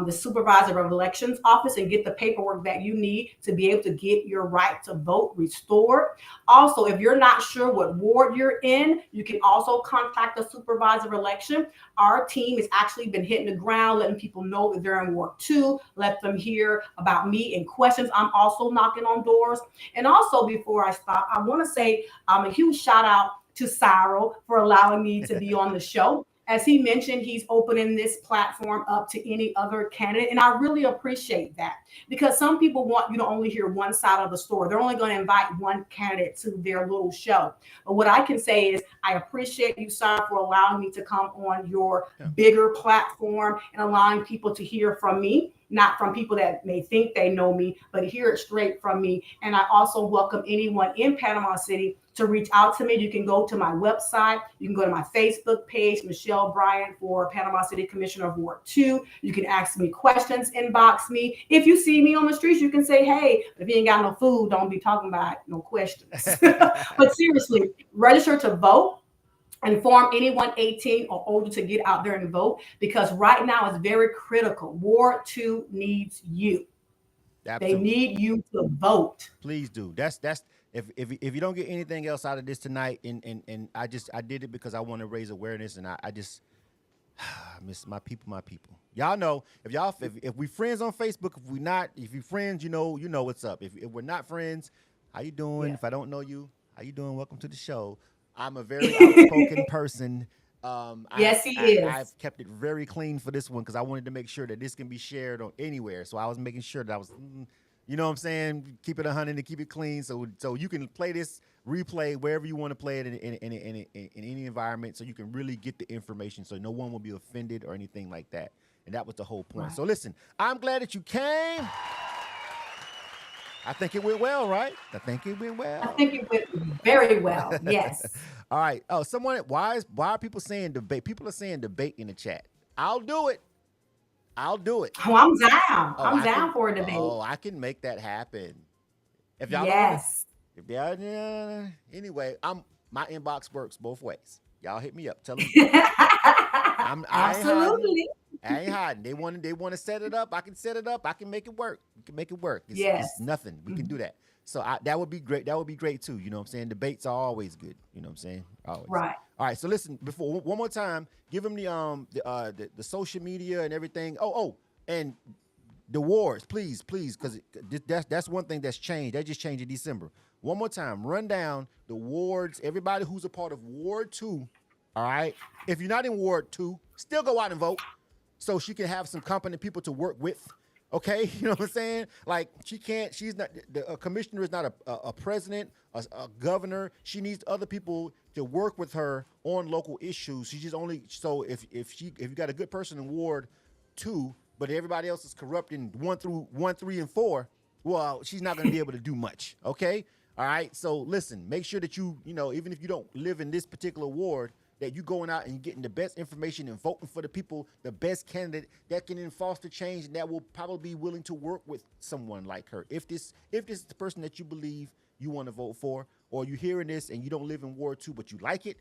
Speaker 11: the supervisor of elections office and get the paperwork that you need to be able to get your right to vote restored. Also, if you're not sure what ward you're in, you can also contact the supervisor of election. Our team has actually been hitting the ground, letting people know that they're in Ward 2, let them hear about me and questions. I'm also knocking on doors. And also, before I stop, I want to say a huge shout out to Cyril for allowing me to be on the show. As he mentioned, he's opening this platform up to any other candidate. And I really appreciate that, because some people want you to only hear one side of the story. They're only going to invite one candidate to their little show. But what I can say is I appreciate you, Sarah, for allowing me to come on your bigger platform and allowing people to hear from me, not from people that may think they know me, but hear it straight from me. And I also welcome anyone in Panama City to reach out to me. You can go to my website. You can go to my Facebook page, Michelle Bryant for Panama City Commissioner of Ward 2. You can ask me questions, inbox me. If you see me on the streets, you can say, hey, if you ain't got no food, don't be talking about no questions. But seriously, register to vote. Inform anyone 18 or older to get out there and vote, because right now it's very critical. Ward 2 needs you. Absolutely. They need you to vote.
Speaker 1: Please do. That's if you don't get anything else out of this tonight, and I did it because I want to raise awareness, and I just miss my people. Y'all know if we friends on Facebook, if we friends, you know what's up. If we're not friends, how you doing? Yeah. If I don't know you, how you doing? Welcome to the show. I'm a very outspoken person.
Speaker 11: Yes, he is.
Speaker 1: I've kept it very clean for this one because I wanted to make sure that this can be shared on anywhere. So I was making sure that I was, you know what I'm saying, keep it 100 and keep it clean. So you can play this replay wherever you want to play it in any environment, so you can really get the information, so no one will be offended or anything like that. And that was the whole point. Right. So listen, I'm glad that you came. I think it went well, right? I think it went
Speaker 11: very well. Yes.
Speaker 1: All right. Oh, why are people saying debate? People are saying debate in the chat. I'll do it.
Speaker 11: Oh, I'm down. I'm down for a debate.
Speaker 1: Oh, I can make that happen. If y'all anyway, my inbox works both ways. Y'all hit me up. Tell them.
Speaker 11: Absolutely.
Speaker 1: I ain't hiding. They want to set it up. I can set it up. I can make it work. We can make it work. It's nothing. We can do that. So that would be great. That would be great too. You know what I'm saying? Debates are always good. You know what I'm saying? Always.
Speaker 11: Right.
Speaker 1: All right. So listen, before one more time, give them the social media and everything. And The wards, please, because that's one thing that's changed. That just changed in December. One more time, run down the wards. Everybody who's a part of Ward 2, all right? If you're not in Ward 2, still go out and vote so she can have some competent people to work with, okay? You know what I'm saying? Like, she's not, a commissioner is not a president, a governor. She needs other people to work with her on local issues. She just only, so if you got a good person in Ward 2, but everybody else is corrupt in 1, 3, and 4, well, she's not going to be able to do much, okay? All right, so listen, make sure that you know, even if you don't live in this particular ward, that you going out and you're getting the best information and voting for the people, the best candidate that can then foster change and that will probably be willing to work with someone like her. If this is the person that you believe you want to vote for, or you're hearing this and you don't live in Ward 2 but you like it,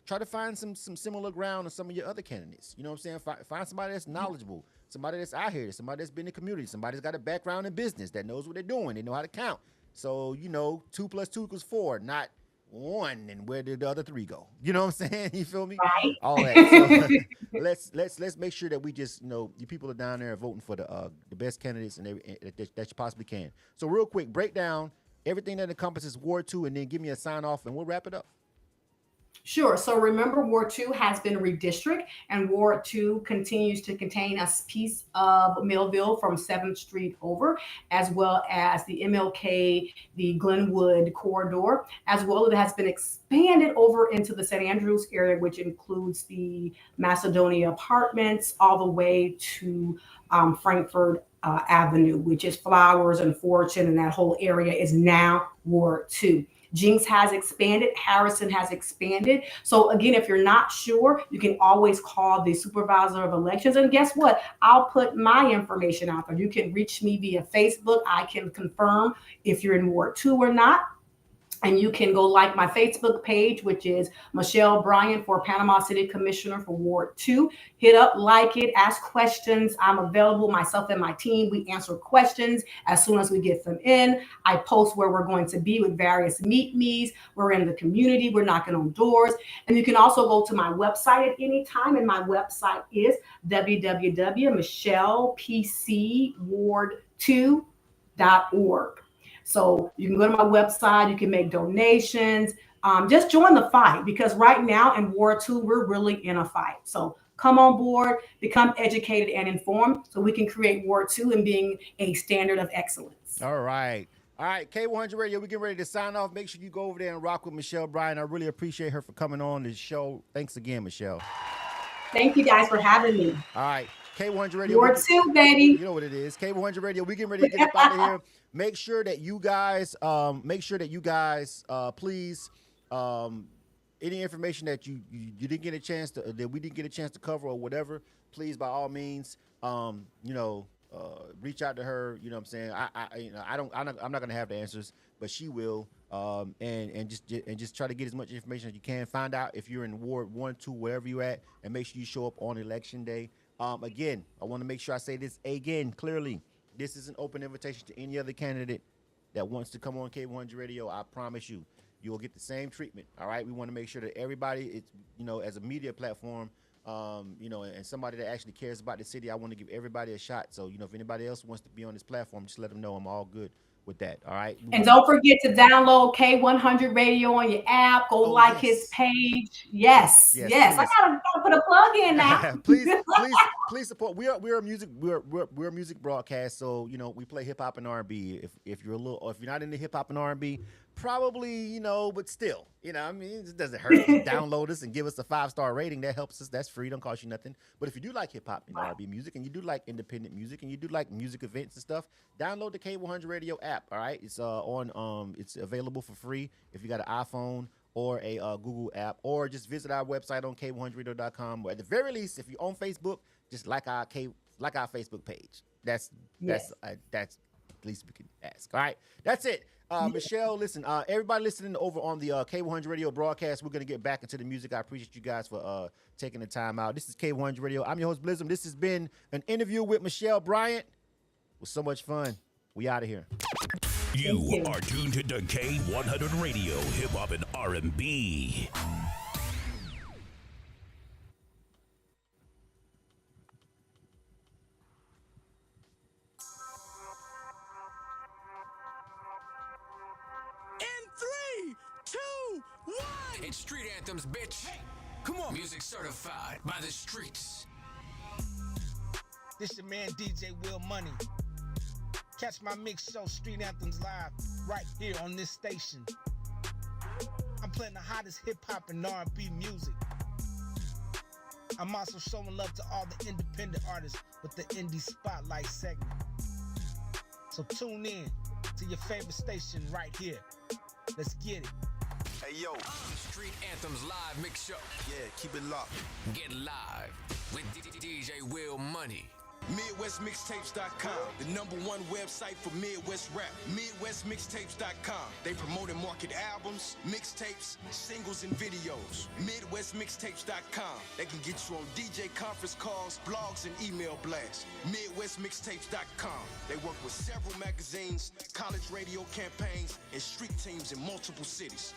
Speaker 1: try to find some similar ground on some of your other candidates. You know what I'm saying? Find somebody that's knowledgeable, somebody that's out here, somebody that's been in the community, somebody that's got a background in business, that knows what they're doing, they know how to count. So, 2 + 2 = 4, not 1, and where did the other 3 go? You know what I'm saying? You feel me?
Speaker 11: Right.
Speaker 1: All that. So let's make sure that we just, you people are down there voting for the best candidates and that you possibly can. So real quick, break down everything that encompasses Ward 2 and then give me a sign off and we'll wrap it up.
Speaker 11: Sure. So remember, Ward 2 has been redistricted, and Ward 2 continues to contain a piece of Millville from 7th Street over, as well as the MLK, the Glenwood corridor, as well as it has been expanded over into the St. Andrews area, which includes the Macedonia Apartments all the way to Frankfurt Avenue, which is Flowers and Fortune, and that whole area is now Ward 2. Jinx has expanded, Harrison has expanded. So again, if you're not sure, you can always call the supervisor of elections. And guess what? I'll put my information out there. You can reach me via Facebook. I can confirm if you're in Ward 2 or not. And you can go like my Facebook page, which is Michelle Bryant for Panama City Commissioner for Ward 2. Hit up, like it, ask questions. I'm available, myself and my team. We answer questions as soon as we get them in. I post where we're going to be with various me's. We're in the community. We're knocking on doors. And you can also go to my website at any time. And my website is www.michellepcward2.org. So you can go to my website, you can make donations, just join the fight, because right now in Ward 2, we're really in a fight. So come on board, become educated and informed so we can create Ward 2 and being a standard of excellence.
Speaker 1: All right. K100 Radio, we're getting ready to sign off. Make sure you go over there and rock with Michelle Bryant. I really appreciate her for coming on the show. Thanks again, Michelle.
Speaker 11: Thank you guys for having me.
Speaker 1: All right. K100 Radio.
Speaker 11: Ward 2, baby.
Speaker 1: You know what it is. K100 Radio. We getting ready to get up out of here. Make sure that you guys, please, any information that you didn't get a chance to, that we didn't get a chance to cover or whatever, please, by all means, reach out to her. You know what I'm saying? I'm not gonna have the answers, but she will. And just try to get as much information as you can. Find out if you're in Ward 1, 2, wherever you're at, and make sure you show up on election day. Again, I want to make sure I say this again clearly. This is an open invitation to any other candidate that wants to come on K100 Radio. I promise you, you will get the same treatment. All right. We want to make sure that everybody, as a media platform, and somebody that actually cares about the city, I want to give everybody a shot. So, if anybody else wants to be on this platform, just let them know I'm all good with that. All right.
Speaker 11: And don't forget to download K100 Radio on your app. Go his page. Yes. I gotta put a plug in now.
Speaker 1: please support. We're a music broadcast. So we play hip hop and R&B. If you're if you're not into hip hop and R&B, probably but still, it doesn't hurt. Just download us and give us a 5-star rating. That helps us. That's free. Don't cost you nothing. But if you do like hip hop and R&B music, and you do like independent music, and you do like music events and stuff, download the K100 Radio app. All right, it's it's available for free if you got an iPhone or a Google app, or just visit our website on k100radio.com. Or at the very least, if you're on Facebook, just like our Facebook page. That's the least we can ask. All right, that's it. Michelle, listen, everybody listening over on the K100 Radio broadcast, we're going to get back into the music. I appreciate you guys for taking the time out. This is K100 Radio. I'm your host, Blizzum. This has been an interview with Michelle Bryant. It was so much fun. We out of here.
Speaker 5: You are tuned to K100 Radio, hip hop and R&B.
Speaker 9: It's street anthems, bitch. Come on. Music certified by the streets.
Speaker 16: This your man DJ Will Money. Catch my mix show Street Anthems live right here on this station. I'm playing the hottest hip hop and R&B music. I'm also showing love to all the independent artists with the Indie Spotlight segment. So tune in to your favorite station right here. Let's get it.
Speaker 9: Hey, yo. Street Anthems live mix show.
Speaker 10: Yeah, keep it locked.
Speaker 9: Get live with DJ Will Money.
Speaker 10: MidwestMixtapes.com, the #1 website for Midwest rap. MidwestMixtapes.com. They promote and market albums, mixtapes, singles, and videos. MidwestMixtapes.com. They can get you on DJ conference calls, blogs, and email blasts. MidwestMixtapes.com. They work with several magazines, college radio campaigns, and street teams in multiple cities.